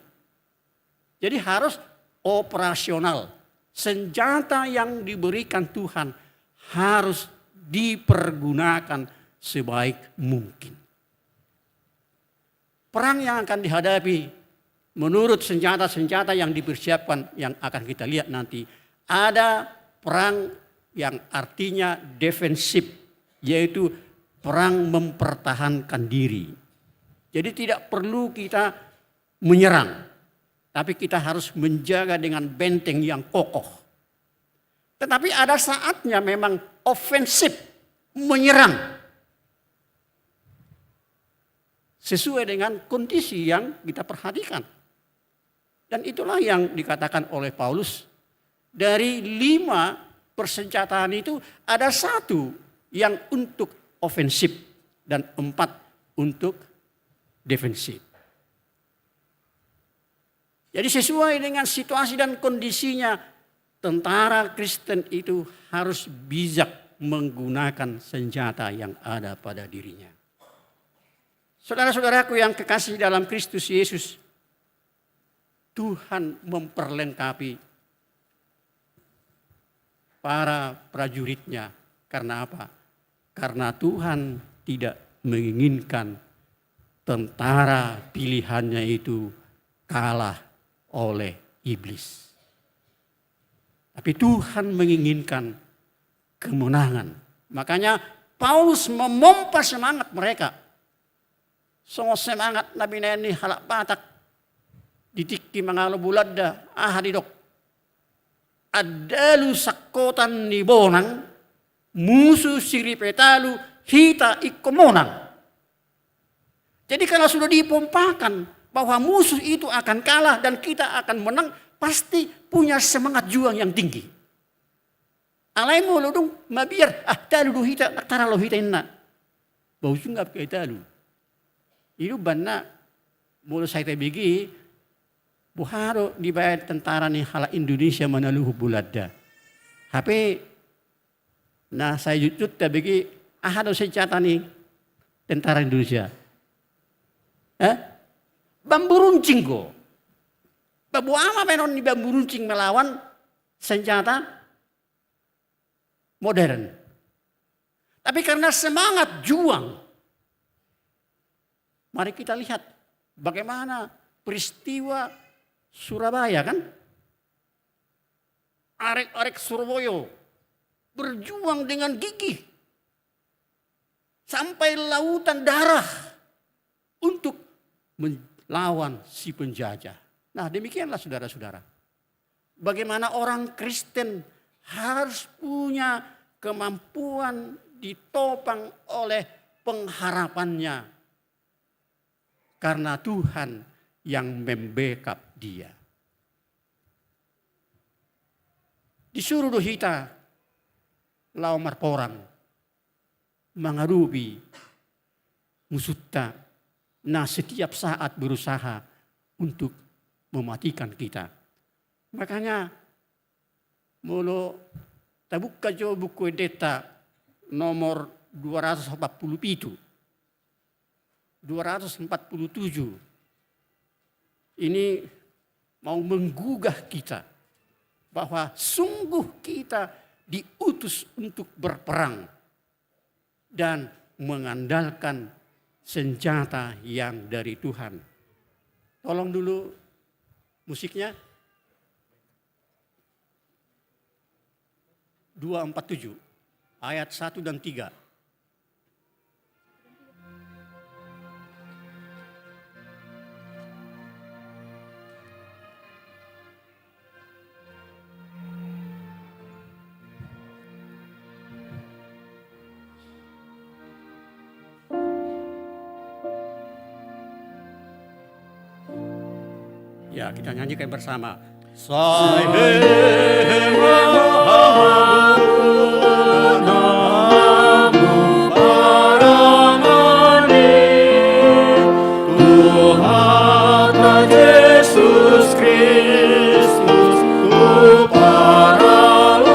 E: Jadi harus operasional. Senjata yang diberikan Tuhan harus dipergunakan sebaik mungkin. Perang yang akan dihadapi menurut senjata-senjata yang dipersiapkan yang akan kita lihat nanti. Ada perang yang artinya defensif, yaitu perang mempertahankan diri. Jadi tidak perlu kita menyerang, tapi kita harus menjaga dengan benteng yang kokoh. Tetapi ada saatnya memang ofensif, menyerang. Sesuai dengan kondisi yang kita perhatikan. Dan itulah yang dikatakan oleh Paulus. Dari 5 persenjataan itu ada 1 yang untuk ofensif dan 4 untuk defensif. Jadi sesuai dengan situasi dan kondisinya, tentara Kristen itu harus bijak menggunakan senjata yang ada pada dirinya. Saudara-saudaraku yang kekasih dalam Kristus Yesus, Tuhan memperlengkapi para prajuritnya. Karena apa? Karena Tuhan tidak menginginkan tentara pilihannya itu kalah oleh iblis. Tapi Tuhan menginginkan kemenangan. Makanya Paulus memompa semangat mereka. Songo semangat nabi neni halak patak ditikki mangalo buladda ahadidok. Adalu sakotan ni bonang musuh siripetalu hita ikomonang. Jadi kalau sudah dipompakan bahwa musuh itu akan kalah dan kita akan menang, pasti punya semangat juang yang tinggi. Alai mo lodong mabiar talu do hita naktara lo hita inna. Bau sungap kay talu. Itu banna mulu saya tebigi buharo dibayar tentara ni hala Indonesia manaluhu buladda. Tapi nah saya jutut tebigi ahado senjata ni tentara Indonesia. Bambu runcing go. Babu ama menon ni bambu runcing melawan senjata modern. Tapi karena semangat juang, mari kita lihat bagaimana peristiwa Surabaya kan. Arek-arek Surabaya berjuang dengan gigih sampai lautan darah untuk melawan si penjajah. Nah demikianlah saudara-saudara. Bagaimana orang Kristen harus punya kemampuan ditopang oleh pengharapannya. Karena Tuhan yang membackup dia. Disuruh dohita laumar porang mengarubi musutta. Nah setiap saat berusaha untuk mematikan kita. Makanya mulu tabukka jo buku data nomor 247. 247 ini mau menggugah kita bahwa sungguh kita diutus untuk berperang dan mengandalkan senjata yang dari Tuhan. Tolong dulu musiknya. 247 ayat 1 dan 3. Ya, kita nyanyikan bersama. Yesus Kristus tu paraloni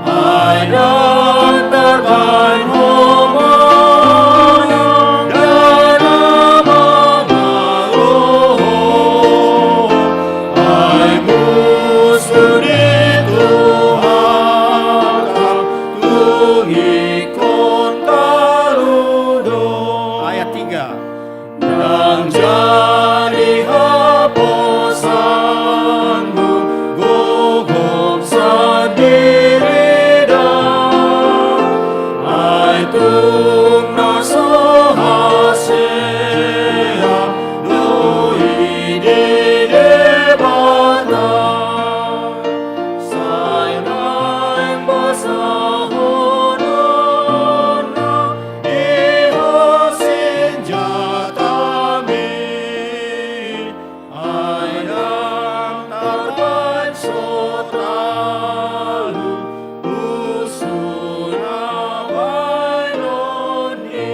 E: ayat terbaik homonya dalam mengaruh ay musuh di Tuhan tungikon taludo. Ayat 3. Dan jadi hapusanmu gugup sendiri dan ay tungna sohasea doi di debata sainai basahonona ihosin jatami ayam tarban sotalu usuna bainoni.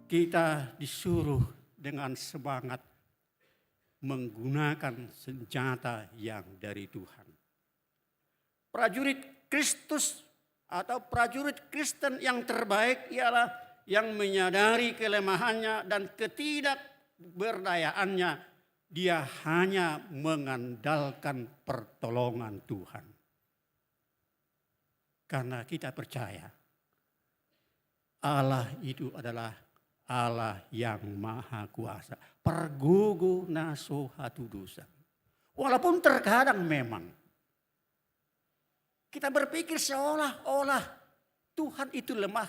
E: Kita disuruh dengan semangat menggunakan senjata yang dari Tuhan. Prajurit Kristus atau prajurit Kristen yang terbaik ialah yang menyadari kelemahannya dan ketidakberdayaannya. Dia hanya mengandalkan pertolongan Tuhan. Karena kita percaya Allah itu adalah Allah yang maha kuasa. Pergugu naso hatu dosa. Walaupun terkadang memang kita berpikir seolah-olah Tuhan itu lemah.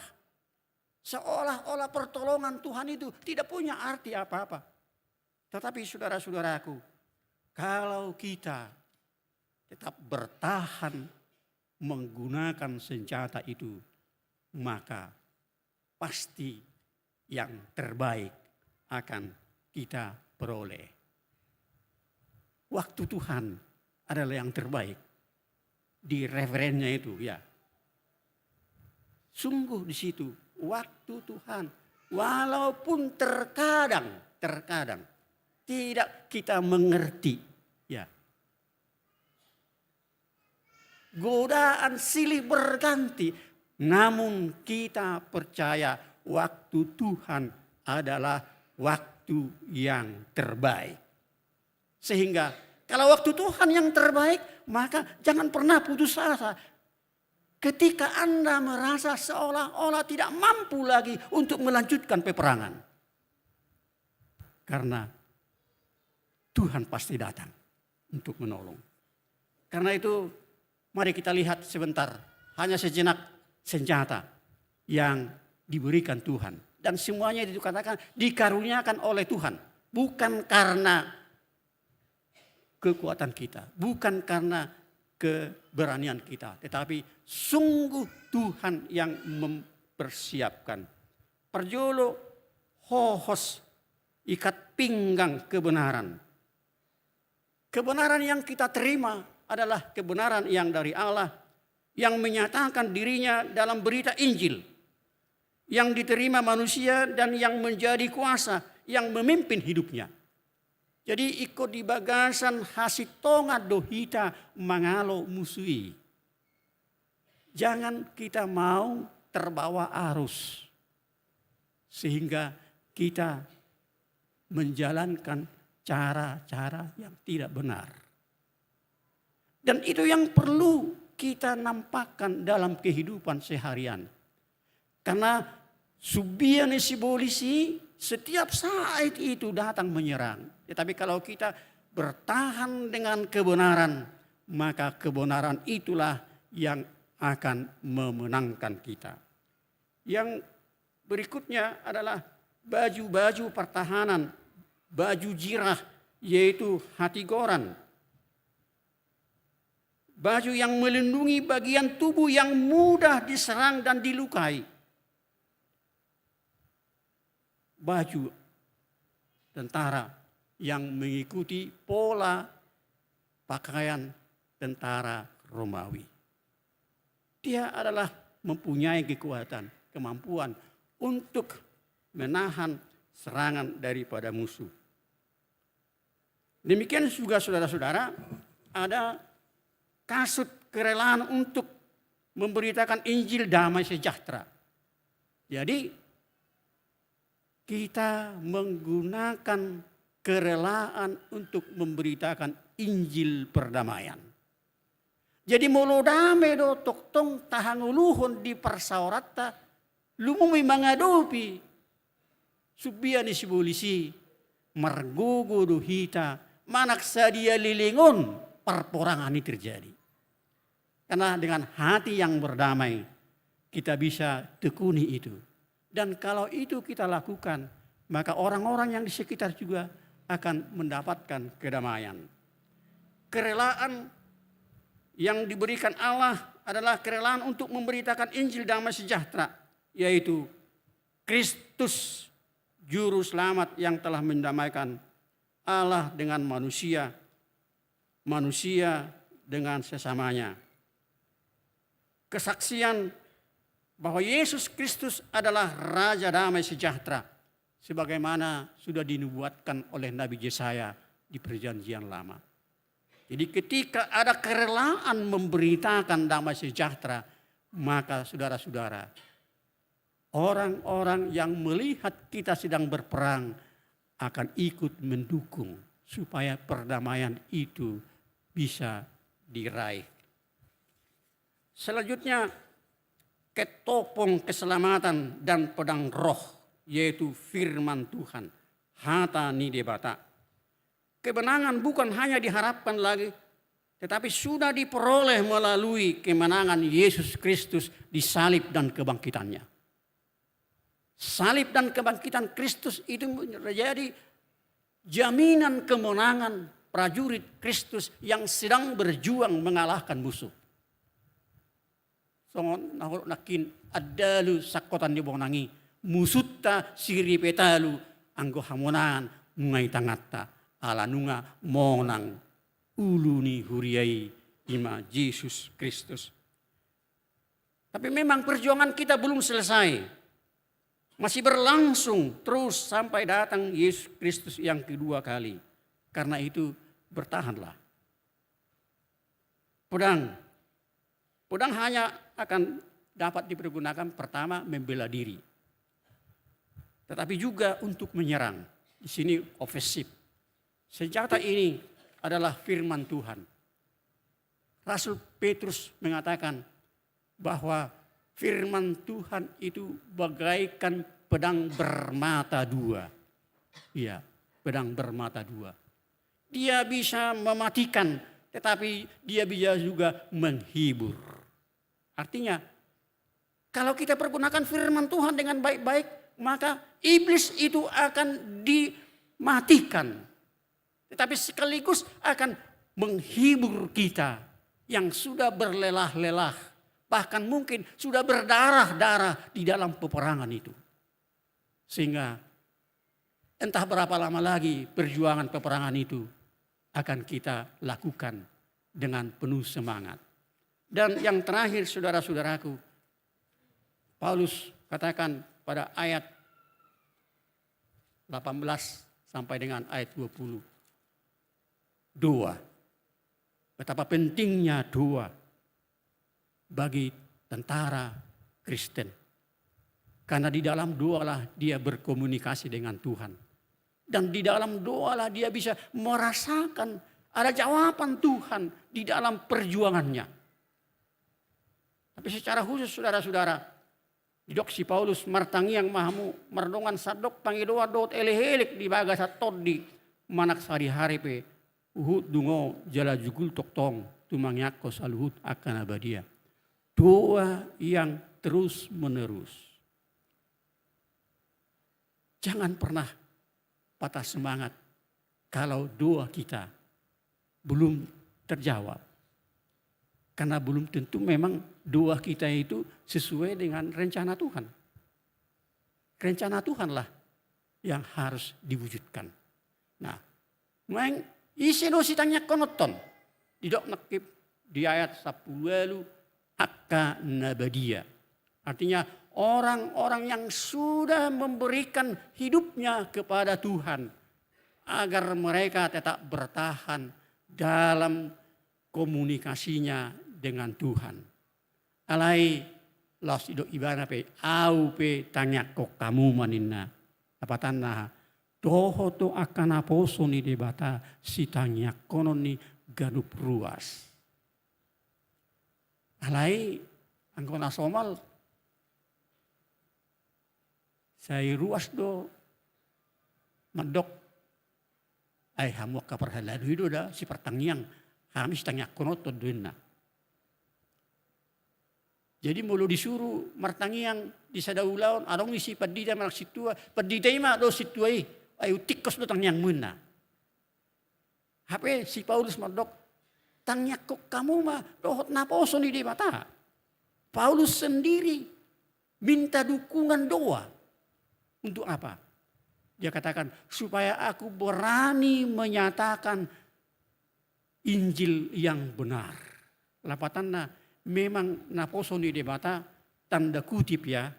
E: Seolah-olah pertolongan Tuhan itu tidak punya arti apa-apa. Tetapi saudara-saudaraku, kalau kita tetap bertahan menggunakan senjata itu, maka pasti yang terbaik akan kita peroleh. Waktu Tuhan adalah yang terbaik. Di referennya itu ya. Sungguh di situ waktu Tuhan. Walaupun terkadang tidak kita mengerti. Ya. Godaan silih berganti. Namun kita percaya waktu Tuhan adalah waktu yang terbaik. Sehingga kalau waktu Tuhan yang terbaik, maka jangan pernah putus asa. Ketika Anda merasa seolah-olah tidak mampu lagi untuk melanjutkan peperangan. Karena Tuhan pasti datang untuk menolong. Karena itu mari kita lihat sebentar. Hanya sejenak senjata yang diberikan Tuhan. Dan semuanya dikatakan dikaruniakan oleh Tuhan. Bukan karena kekuatan kita. Bukan karena keberanian kita. Tetapi sungguh Tuhan yang mempersiapkan. Perjolo hohos ikat pinggang kebenaran. Kebenaran yang kita terima adalah kebenaran yang dari Allah. Yang menyatakan dirinya dalam berita Injil. Yang diterima manusia dan yang menjadi kuasa. Yang memimpin hidupnya. Jadi ikut di bagasan hasitonga dohita mangalo musui. Jangan kita mau terbawa arus. Sehingga kita menjalankan cara-cara yang tidak benar. Dan itu yang perlu kita nampakkan dalam kehidupan seharian. Karena subiane sibolisi setiap saat itu datang menyerang. Tetapi kalau kita bertahan dengan kebenaran, maka kebenaran itulah yang akan memenangkan kita. Yang berikutnya adalah baju-baju pertahanan, baju jirah, yaitu hatigoran. Baju yang melindungi bagian tubuh yang mudah diserang dan dilukai. Baju tentara yang mengikuti pola pakaian tentara Romawi. Dia adalah mempunyai kekuatan, kemampuan untuk menahan serangan daripada musuh. Demikian juga saudara-saudara, ada kasut kerelaan untuk memberitakan Injil damai sejahtera. Jadi kita menggunakan kerelaan untuk memberitakan Injil perdamaian. Jadi molo dame do toktong tahanguluhon di persaurata lumumi mangadopi subiani sibolisi margogo do hita manaksa dia lilingon perporangan ini terjadi. Karena dengan hati yang berdamai kita bisa tekuni itu. Dan kalau itu kita lakukan, maka orang-orang yang di sekitar juga akan mendapatkan kedamaian. Kerelaan yang diberikan Allah adalah kerelaan untuk memberitakan Injil damai sejahtera, yaitu Kristus juru selamat yang telah mendamaikan Allah dengan manusia, manusia dengan sesamanya. Kesaksian bahwa Yesus Kristus adalah Raja damai sejahtera, sebagaimana sudah dinubuatkan oleh Nabi Yesaya di Perjanjian Lama. Jadi ketika ada kerelaan memberitakan damai sejahtera, maka saudara-saudara, orang-orang yang melihat kita sedang berperang akan ikut mendukung supaya perdamaian itu bisa diraih. Selanjutnya, ketopong keselamatan dan pedang roh, yaitu firman Tuhan. Hata nidebata. Kemenangan bukan hanya diharapkan lagi, tetapi sudah diperoleh melalui kemenangan Yesus Kristus di salib dan kebangkitannya. Salib dan kebangkitan Kristus itu menjadi jaminan kemenangan prajurit Kristus yang sedang berjuang mengalahkan musuh. Songon nahor nakin adalu sakotan di bonangi musutta siripetalu anggo hamonangan mungai tangatta ala nunga monang uluni huriai ima Yesus Kristus. Tapi memang perjuangan kita belum selesai. Masih berlangsung terus sampai datang Yesus Kristus yang kedua kali. Karena itu bertahanlah. Pedang hanya akan dapat dipergunakan pertama membela diri. Tetapi juga untuk menyerang. Di sini ofensif. Senjata ini adalah firman Tuhan. Rasul Petrus mengatakan bahwa firman Tuhan itu bagaikan pedang bermata dua. Iya, pedang bermata dua. Dia bisa mematikan, tetapi dia bisa juga menghibur. Artinya, kalau kita pergunakan firman Tuhan dengan baik-baik, maka iblis itu akan dimatikan. Tetapi sekaligus akan menghibur kita yang sudah berlelah-lelah. Bahkan mungkin sudah berdarah-darah di dalam peperangan itu. Sehingga entah berapa lama lagi perjuangan peperangan itu akan kita lakukan dengan penuh semangat. Dan yang terakhir saudara-saudaraku, Paulus katakan pada ayat 18 sampai dengan ayat 20. Doa. Betapa pentingnya doa bagi tentara Kristen. Karena di dalam doalah dia berkomunikasi dengan Tuhan. Dan di dalam doalah dia bisa merasakan ada jawaban Tuhan di dalam perjuangannya. Tapi secara khusus saudara-saudara, didok si Paulus martangi yang mahamu merdongan sadok pangidoa dot elehelik di bagasa toddi manak sari haripe uhud dungo jala jugul toktong tumangyakos aluhut akan abadia. Doa yang terus menerus. Jangan pernah patah semangat kalau doa kita belum terjawab. Karena belum tentu memang doa kita itu sesuai dengan rencana Tuhan. Rencana Tuhanlah yang harus diwujudkan. Nah, main isi dosi tanya konoton. Didok nakip di ayat 10 akka nabadia. Artinya orang-orang yang sudah memberikan hidupnya kepada Tuhan. Agar mereka tetap bertahan dalam komunikasinya dengan Tuhan. Alai los idok ibana pe au pe tanya kok kamu maninna. Apa tanah doho to akan aposo ni debata si tanya konon ni ganup ruas. Alai anggona somal saya ruas do madok ay hamok kaparhaladu hido da si pertangiang hamis tanya kono to duinna. Jadi mulu disuruh martangiang di sadaulaon adong isi padida malak situa padida ima do situai ayu tikos do tangiang munna. HP si Paulus madok tanya kok kamu mah dohot naposo ni di mata. Paulus sendiri minta dukungan doa. Untuk apa? Dia katakan supaya aku berani menyatakan Injil yang benar. Lapatanna memang naposo ni debata tanda kutip ya.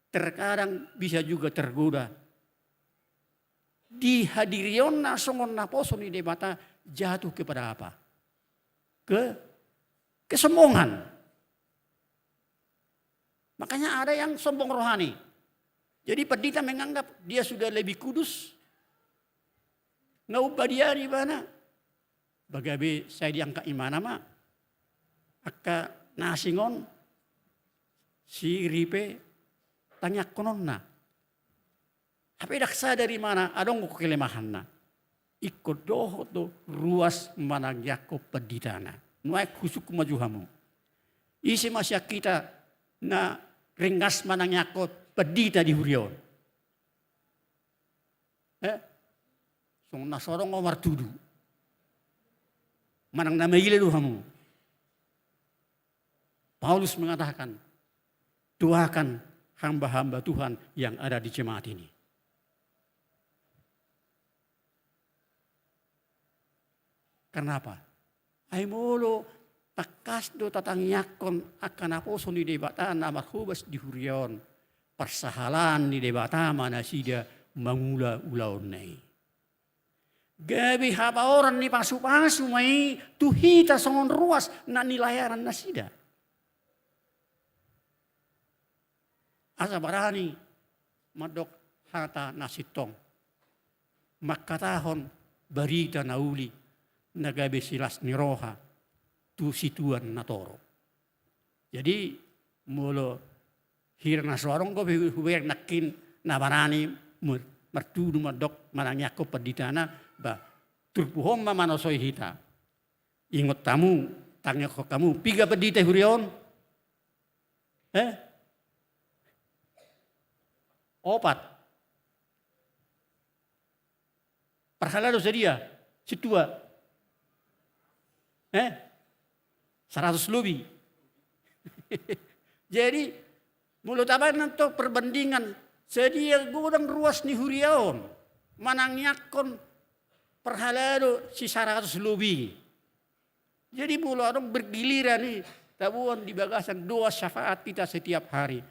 E: Terkadang bisa juga tergoda. Di hadirion na songon naposo ni debata jatuh kepada apa? Kesombongan. Makanya ada yang sombong rohani. Jadi pendeta menganggap dia sudah lebih kudus. Ngau dia di mana? Bagabe saya diangkat imana mah. Akka nasingon si ripe tanya kononna. Tapi daksa dari mana? Adong ko kelemahan na. Ikut doho to ruas managyako peditana. Nuai kusuk majuhamu. Isi masya kita na ringas managyako pedita di hurion. So nasorong ngomar tudu. Manang nama ile duhamu. Paulus mengatakan, doakan hamba-hamba Tuhan yang ada di jemaat ini. Kenapa? Ay molo takas do tatangyakon akan aposo ni debata na marhubas di hurion. Persahalan ni debata mana sida mangula ulaon nai. Gabi haba orang ni pasu-pasu mai tuhita songon ruas na nilayaran na sida. Asa barani madok hata nasitong. Makatahon barita nauli nagabe silas ni roha tu situan natoro. Jadi mulo hirna sorong ko huwer nakin nabarani mertudu madok mananyako peditana ba turpuhom mamanosoi hita. Ingot tamu tanya ko kamu piga pedita hurion. Opat. Perhalado sedia situa. 100 lebih. Jadi mulut apa nanti perbandingan sedia gudang ruas ni huriaon manangyakon perhalado si 100 lebih. Jadi mulut orang bergiliran nih tabuan di bagasan doa syafaat kita setiap hari.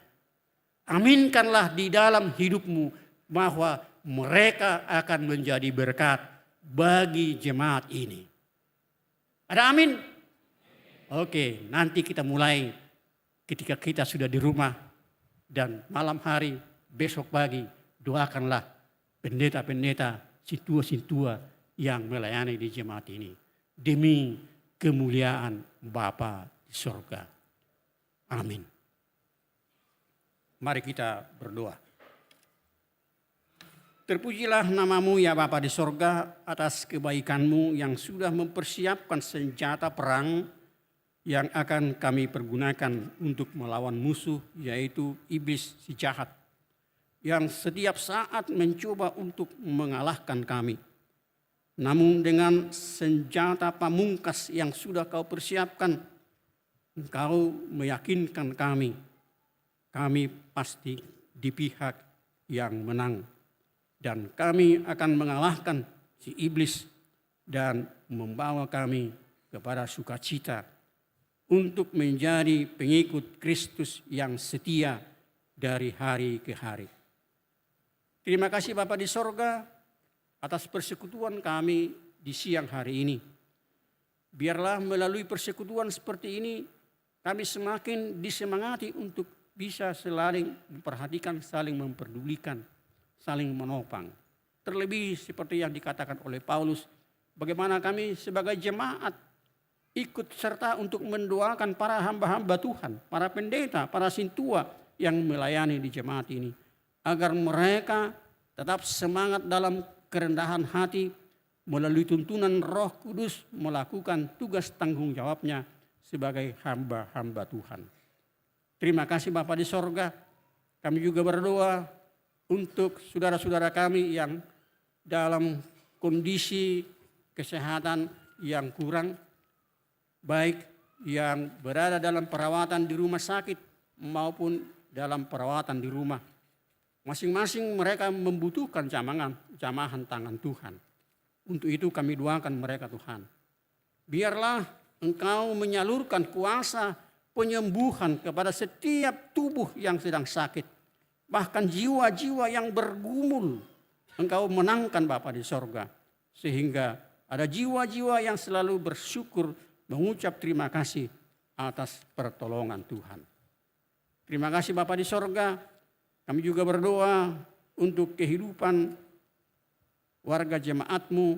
E: Aminkanlah di dalam hidupmu bahwa mereka akan menjadi berkat bagi jemaat ini. Ada amin? Oke, nanti kita mulai ketika kita sudah di rumah dan malam hari, besok pagi doakanlah pendeta-pendeta, sintua-sintua yang melayani di jemaat ini demi kemuliaan Bapa di surga. Amin. Mari kita berdoa. Terpujilah namamu ya Bapa di sorga atas kebaikanmu yang sudah mempersiapkan senjata perang yang akan kami pergunakan untuk melawan musuh yaitu iblis si jahat yang setiap saat mencoba untuk mengalahkan kami. Namun dengan senjata pamungkas yang sudah kau persiapkan, engkau meyakinkan kami pasti di pihak yang menang. Dan kami akan mengalahkan si iblis dan membawa kami kepada sukacita untuk menjadi pengikut Kristus yang setia dari hari ke hari. Terima kasih Bapa di sorga atas persekutuan kami di siang hari ini. Biarlah melalui persekutuan seperti ini kami semakin disemangati untuk bisa saling memperhatikan, saling memperdulikan, saling menopang. Terlebih seperti yang dikatakan oleh Paulus, bagaimana kami sebagai jemaat ikut serta untuk mendoakan para hamba-hamba Tuhan, para pendeta, para sintua yang melayani di jemaat ini. Agar mereka tetap semangat dalam kerendahan hati melalui tuntunan Roh Kudus melakukan tugas tanggung jawabnya sebagai hamba-hamba Tuhan. Terima kasih Bapa di sorga. Kami juga berdoa untuk saudara-saudara kami yang dalam kondisi kesehatan yang kurang, baik yang berada dalam perawatan di rumah sakit maupun dalam perawatan di rumah. Masing-masing mereka membutuhkan jamahan tangan Tuhan. Untuk itu kami doakan mereka Tuhan. Biarlah Engkau menyalurkan kuasa penyembuhan kepada setiap tubuh yang sedang sakit. Bahkan jiwa-jiwa yang bergumul Engkau menangkan Bapa di sorga. Sehingga ada jiwa-jiwa yang selalu bersyukur mengucap terima kasih atas pertolongan Tuhan. Terima kasih Bapa di sorga. Kami juga berdoa untuk kehidupan warga jemaat-Mu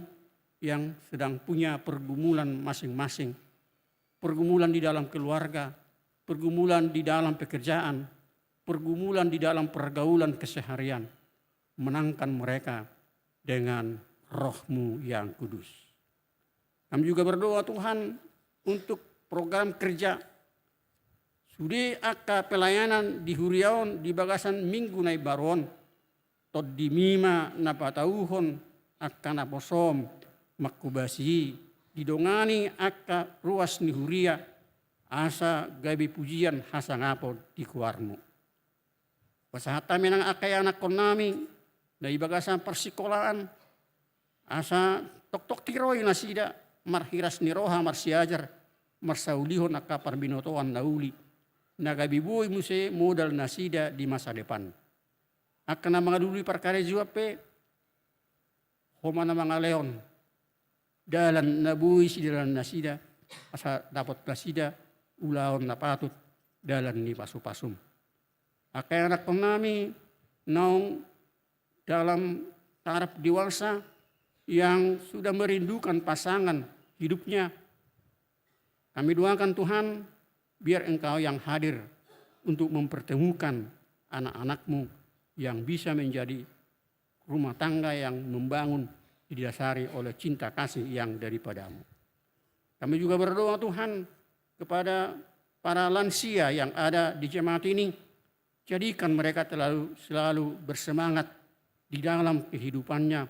E: yang sedang punya pergumulan masing-masing. Pergumulan di dalam keluarga, pergumulan di dalam pekerjaan, pergumulan di dalam pergaulan keseharian. Menangkan mereka dengan Roh-Mu yang kudus. Kami juga berdoa Tuhan untuk program kerja Sudi akka pelayanan di huriaon di bagasan minggu nai baron tot di mima napatauhon akka naposom makubasi didongani akka ruas ni huria asa gabi pujian hasa ngapo di kuarmu. Pasahata menang akai anak konami dari bagasan persikolahan asa tok-tok tiroi nasida marhiras ni roha marsiajar marsaulihon akka parbinotoan nauli nagabibui muse modal nasida di masa depan. Akan na mga duli perkara juape homa na mga leon dalan nabui si dalan nasida asa dapat nasida ulaon na patut dalan ni pasupasum. Akay anak nami naong dalam taraf dewasa yang sudah merindukan pasangan hidupnya. Kami doakan Tuhan biar Engkau yang hadir untuk mempertemukan anak-anak-Mu yang bisa menjadi rumah tangga yang membangun didasari oleh cinta kasih yang daripada-Mu. Kami juga berdoa Tuhan kepada para lansia yang ada di jemaat ini, jadikan mereka selalu bersemangat di dalam kehidupannya,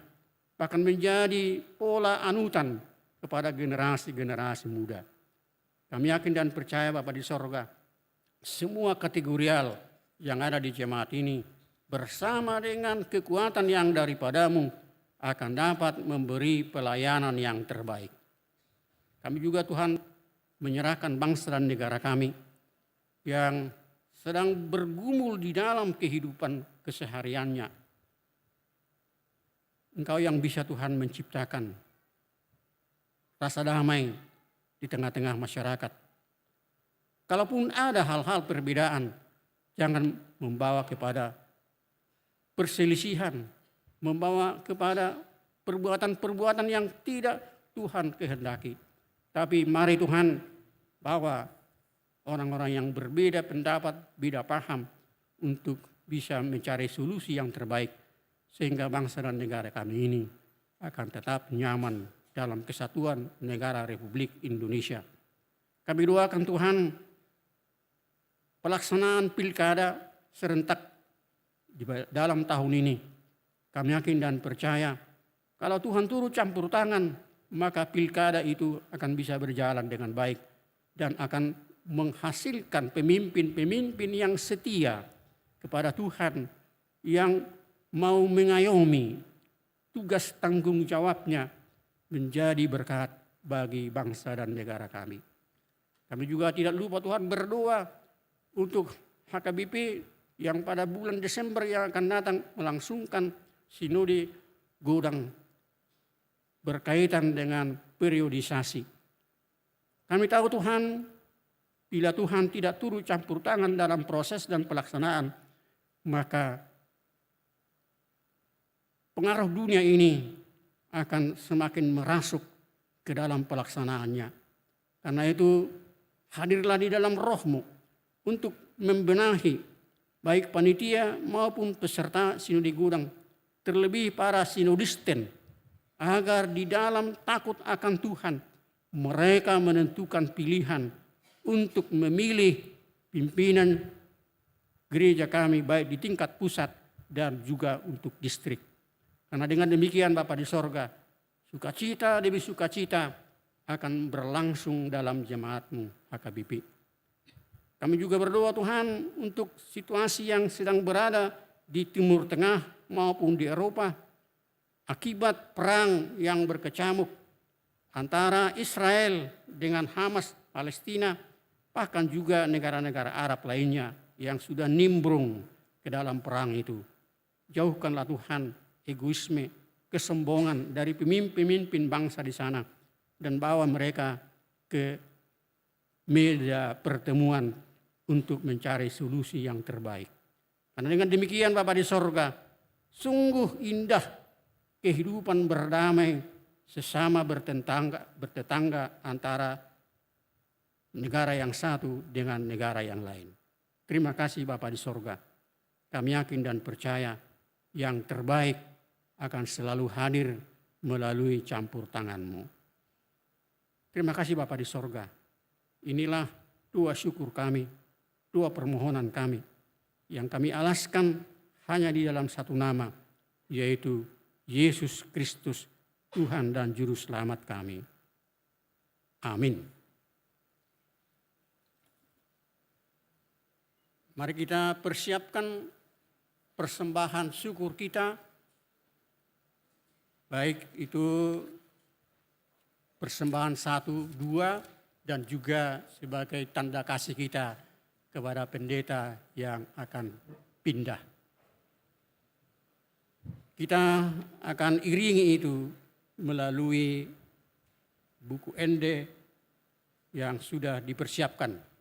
E: bahkan menjadi pola anutan kepada generasi-generasi muda. Kami yakin dan percaya Bapa di sorga, semua kategorial yang ada di jemaat ini bersama dengan kekuatan yang daripada-Mu akan dapat memberi pelayanan yang terbaik. Kami juga Tuhan menyerahkan bangsa dan negara kami yang sedang bergumul di dalam kehidupan kesehariannya. Engkau yang bisa Tuhan menciptakan rasa damai di tengah-tengah masyarakat. Kalaupun ada hal-hal perbedaan, jangan membawa kepada perselisihan, membawa kepada perbuatan-perbuatan yang tidak Tuhan kehendaki. Tapi mari Tuhan bawa orang-orang yang berbeda pendapat, beda paham untuk bisa mencari solusi yang terbaik sehingga bangsa dan negara kami ini akan tetap nyaman dalam kesatuan negara Republik Indonesia. Kami doakan Tuhan pelaksanaan pilkada serentak dalam tahun ini. Kami yakin dan percaya kalau Tuhan turut campur tangan, maka pilkada itu akan bisa berjalan dengan baik dan akan menghasilkan pemimpin-pemimpin yang setia kepada Tuhan, yang mau mengayomi tugas tanggung jawabnya menjadi berkat bagi bangsa dan negara kami. Kami juga tidak lupa Tuhan berdoa untuk HKBP yang pada bulan Desember yang akan datang melangsungkan sinode Godang berkaitan dengan periodisasi. Kami tahu Tuhan, bila Tuhan tidak turut campur tangan dalam proses dan pelaksanaan, maka pengaruh dunia ini akan semakin merasuk ke dalam pelaksanaannya. Karena itu hadirlah di dalam Roh-Mu untuk membenahi baik panitia maupun peserta sinode Godang, terlebih para sinodisten, agar di dalam takut akan Tuhan mereka menentukan pilihan untuk memilih pimpinan gereja kami baik di tingkat pusat dan juga untuk distrik. Karena dengan demikian Bapa di sorga, sukacita demi sukacita akan berlangsung dalam jemaat-Mu HKBP. Kami juga berdoa Tuhan untuk situasi yang sedang berada di Timur Tengah maupun di Eropa akibat perang yang berkecamuk antara Israel dengan Hamas Palestina, bahkan juga negara-negara Arab lainnya yang sudah nimbrung ke dalam perang itu. Jauhkanlah Tuhan egoisme, kesombongan dari pemimpin-pemimpin bangsa di sana dan bawa mereka ke meja pertemuan untuk mencari solusi yang terbaik. Karena dengan demikian Bapa di sorga, sungguh indah kehidupan berdamai sesama bertetangga antara negara yang satu dengan negara yang lain. Terima kasih Bapa di sorga. Kami yakin dan percaya yang terbaik akan selalu hadir melalui campur tangan-Mu. Terima kasih Bapa di sorga. Inilah doa syukur kami, doa permohonan kami yang kami alaskan hanya di dalam satu nama, yaitu Yesus Kristus, Tuhan dan Juru Selamat kami. Amin. Mari kita persiapkan persembahan syukur kita, baik itu persembahan 1, 2, dan juga sebagai tanda kasih kita kepada pendeta yang akan pindah. Kita akan iringi itu melalui buku ende yang sudah dipersiapkan.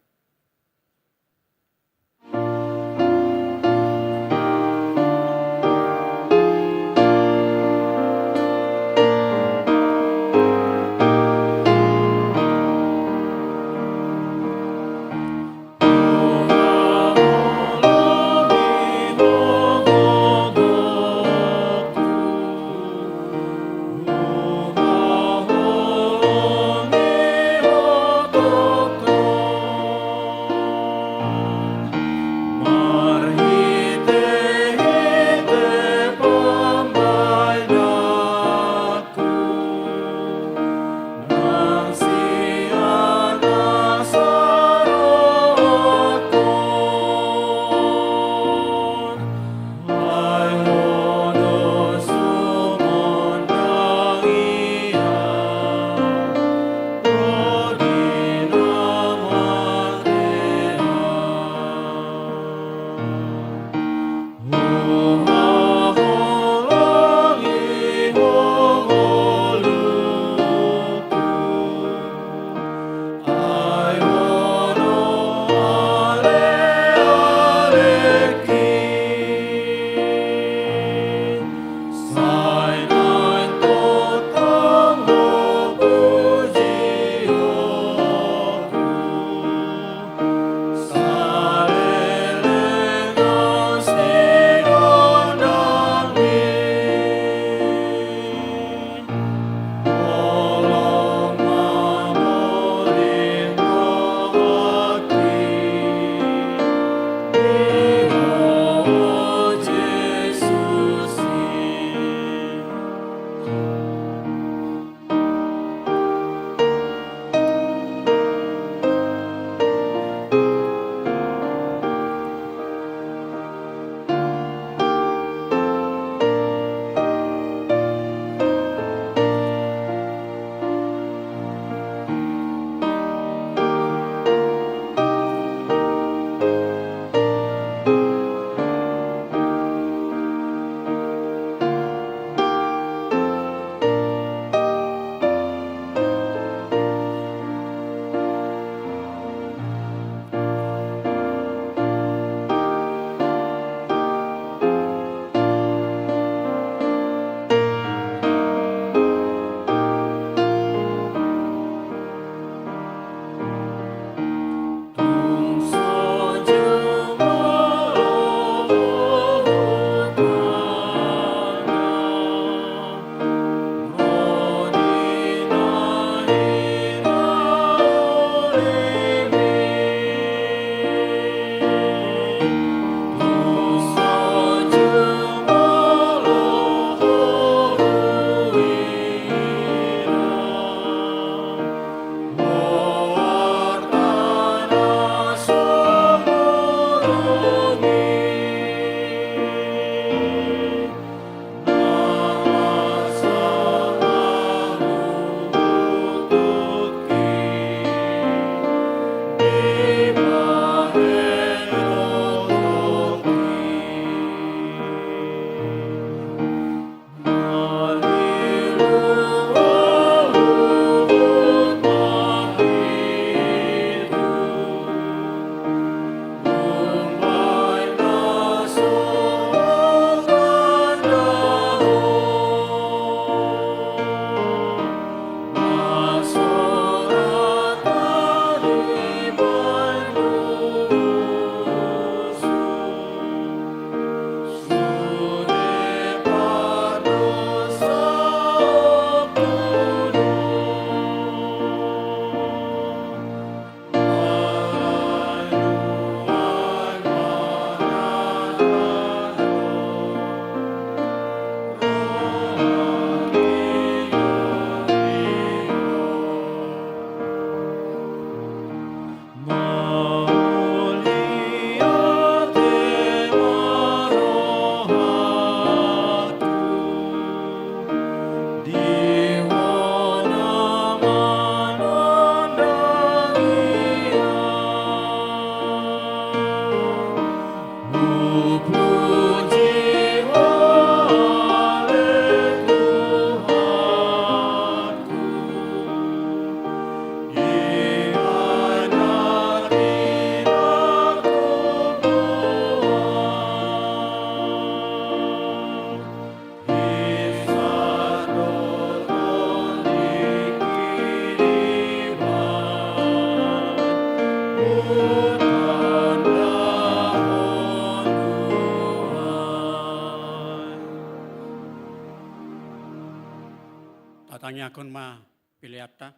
E: Tatanya kon ma piliata.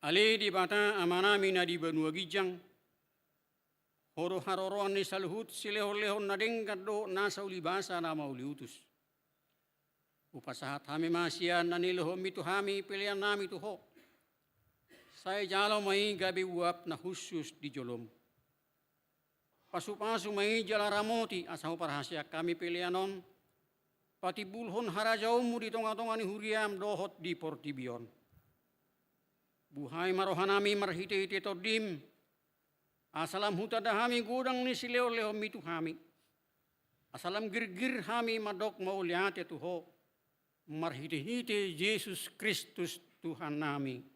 E: Ali di bata amanami na di benua gijang. Horo haroroan ni saluhut silehon-lehon na dengkado nasa ulibasa na mauliutus. Upasahat hami masian na nilohom itu hami pilihan nami tuho. Saya jalo mai gabi uap na khusus di jolom. Pasu-pasu mai jala ramoti asau parhasia kami pilihanon. Pati bulhon harajaumu di tonga-tonga ni huriam dohot di portibion. Buhai marohanami marhite-hite todim. Asalam hutadahami gudang ni sileo-leo mitu hami. Asalam gir-gir hami madok mauliate tuho. Marhite-hite Yesus Kristus Tuhan nami.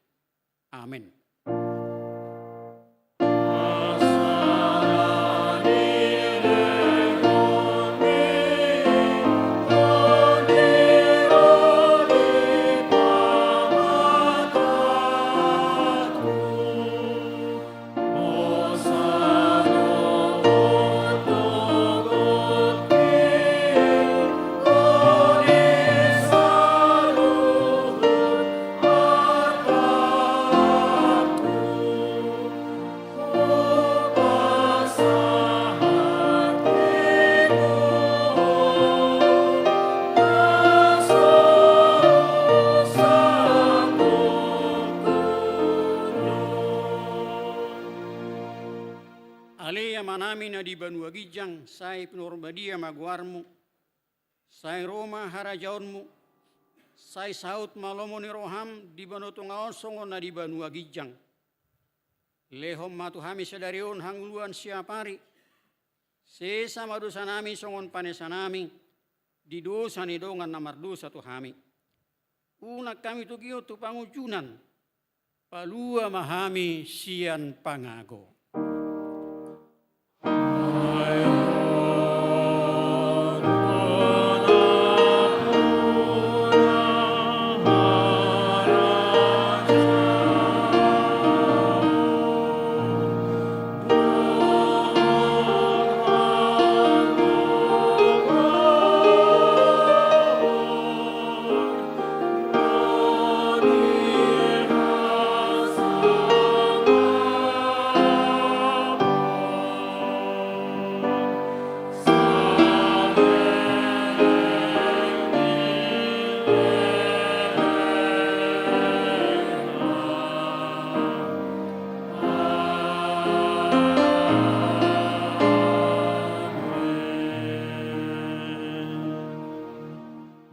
E: Amin. Manami na di Banua Gijang, say Pinorbadia Maguarmu, say Roma Harajaonmu, say Saut Malomo ni Roham di Banotungaon songon na di Banua Gijang. Lehom matuhami sedarion hanguluan siapari, sesa madusa nami songon panesanami, di dosa ni dongan namardosa tuhami. Unak kami tugio tu pangujunan, palua mahami sian pangago.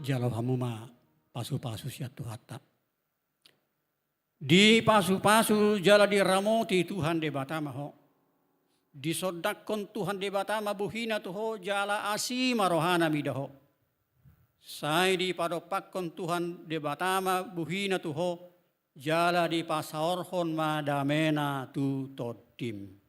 E: Jalo hamuma pasu-pasu siat tuhata. Di pasu-pasu jala di ramoti Tuhan de batama ho. Di sodakon Tuhan de batama buhina tuho jala asima rohana midaho. Sai di padopakon Tuhan de batama buhina tuho jala di pasaorhon madamena tu todim.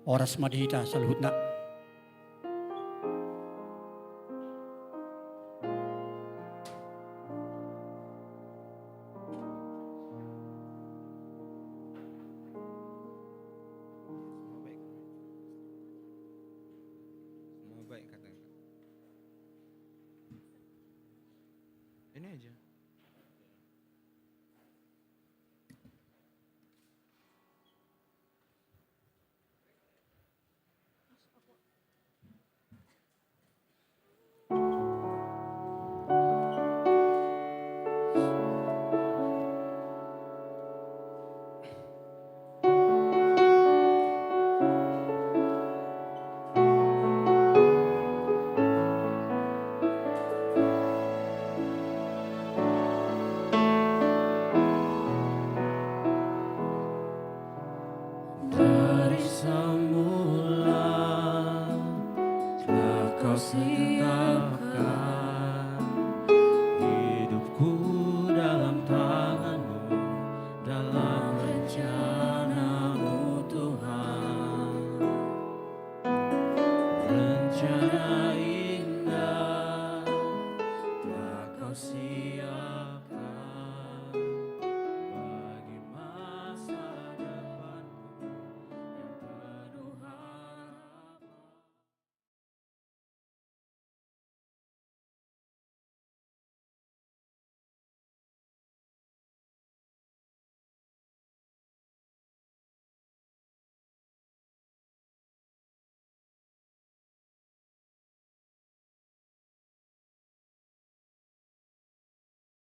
E: Oras madhita sa luhut na.
A: Semua baik katakan. Ini aja. Kau tetapkan hidupku dalam tangan-Mu, dalam rencana-Mu Tuhan. Rencana